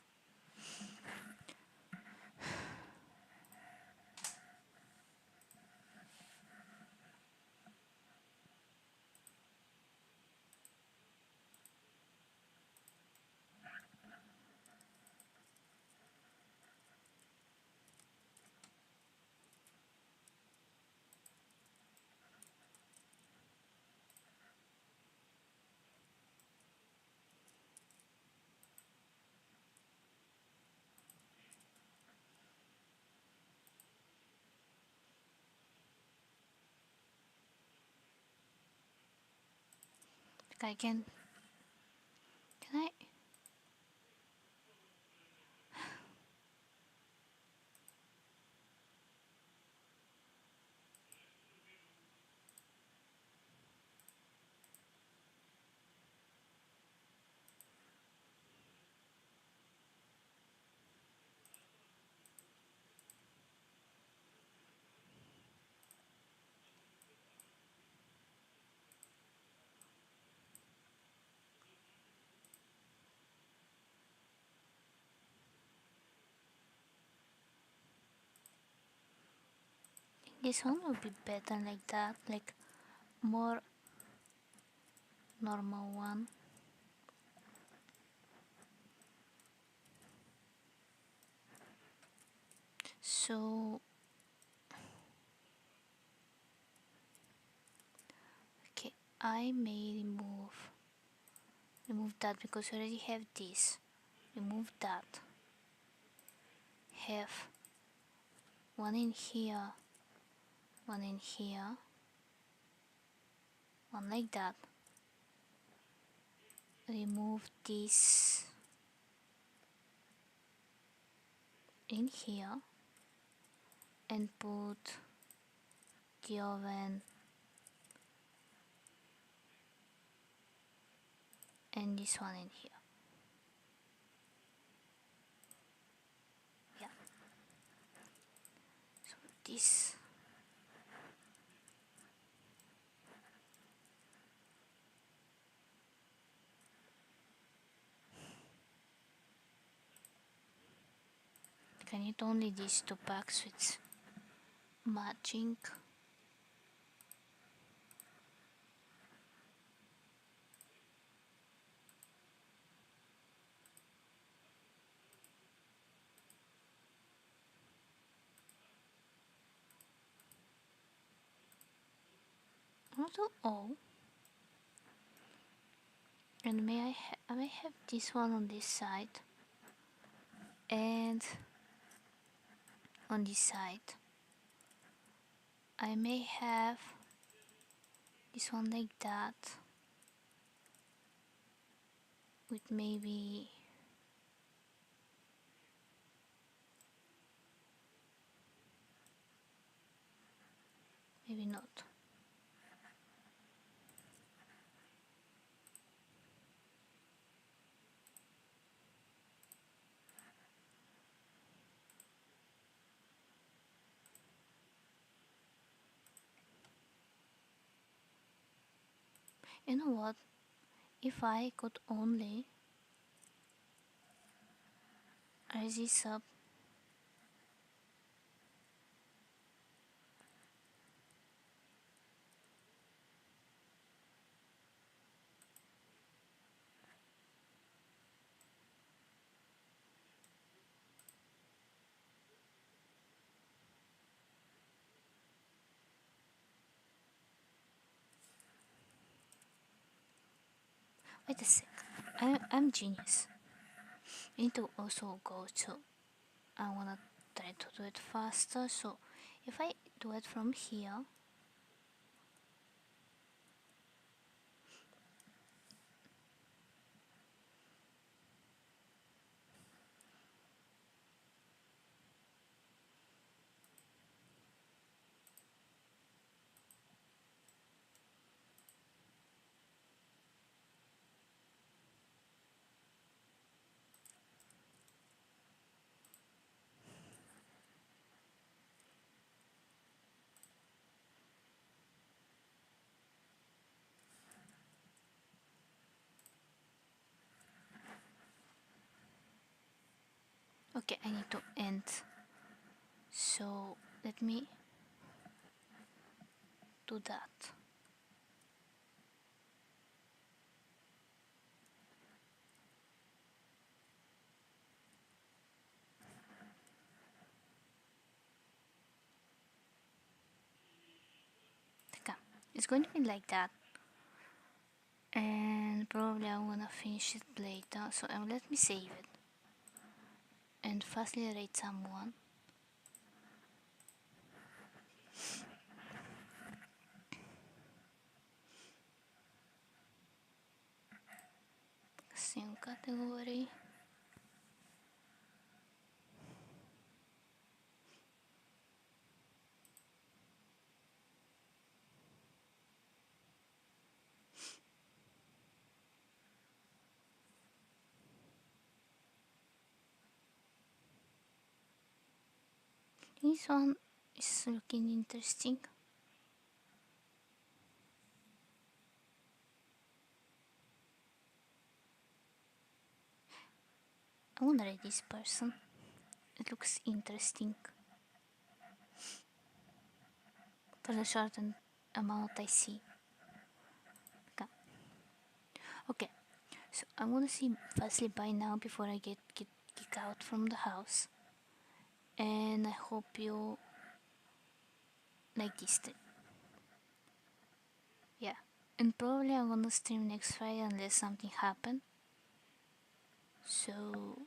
Like I can I? This one will be better like that. Like more normal one. So okay, I may remove that because I already have this. Remove that. Have one in here, one in here, one like that. Remove this in here and put the oven and this one in here. Yeah. So this. I need only these two packs with matching. Not all. And I may have this one on this side and on this side. I may have this one like that with maybe not. You know what? If I could only raise this up. Wait a sec. I'm genius. I need to also go to. I wanna try to do it faster. So if I do it from here. Okay, I need to end. So let me do that. Okay, it's going to be like that. And probably I'm gonna finish it later. So let me save it. And facilitate someone. Same category. This one is looking interesting. I wanna read this person. It looks interesting. For the short amount I see. Okay, so I'm gonna see Fastly by now before I get kicked out from the house, and I hope you like this thing. Yeah, and probably I'm gonna stream next Friday unless something happen. So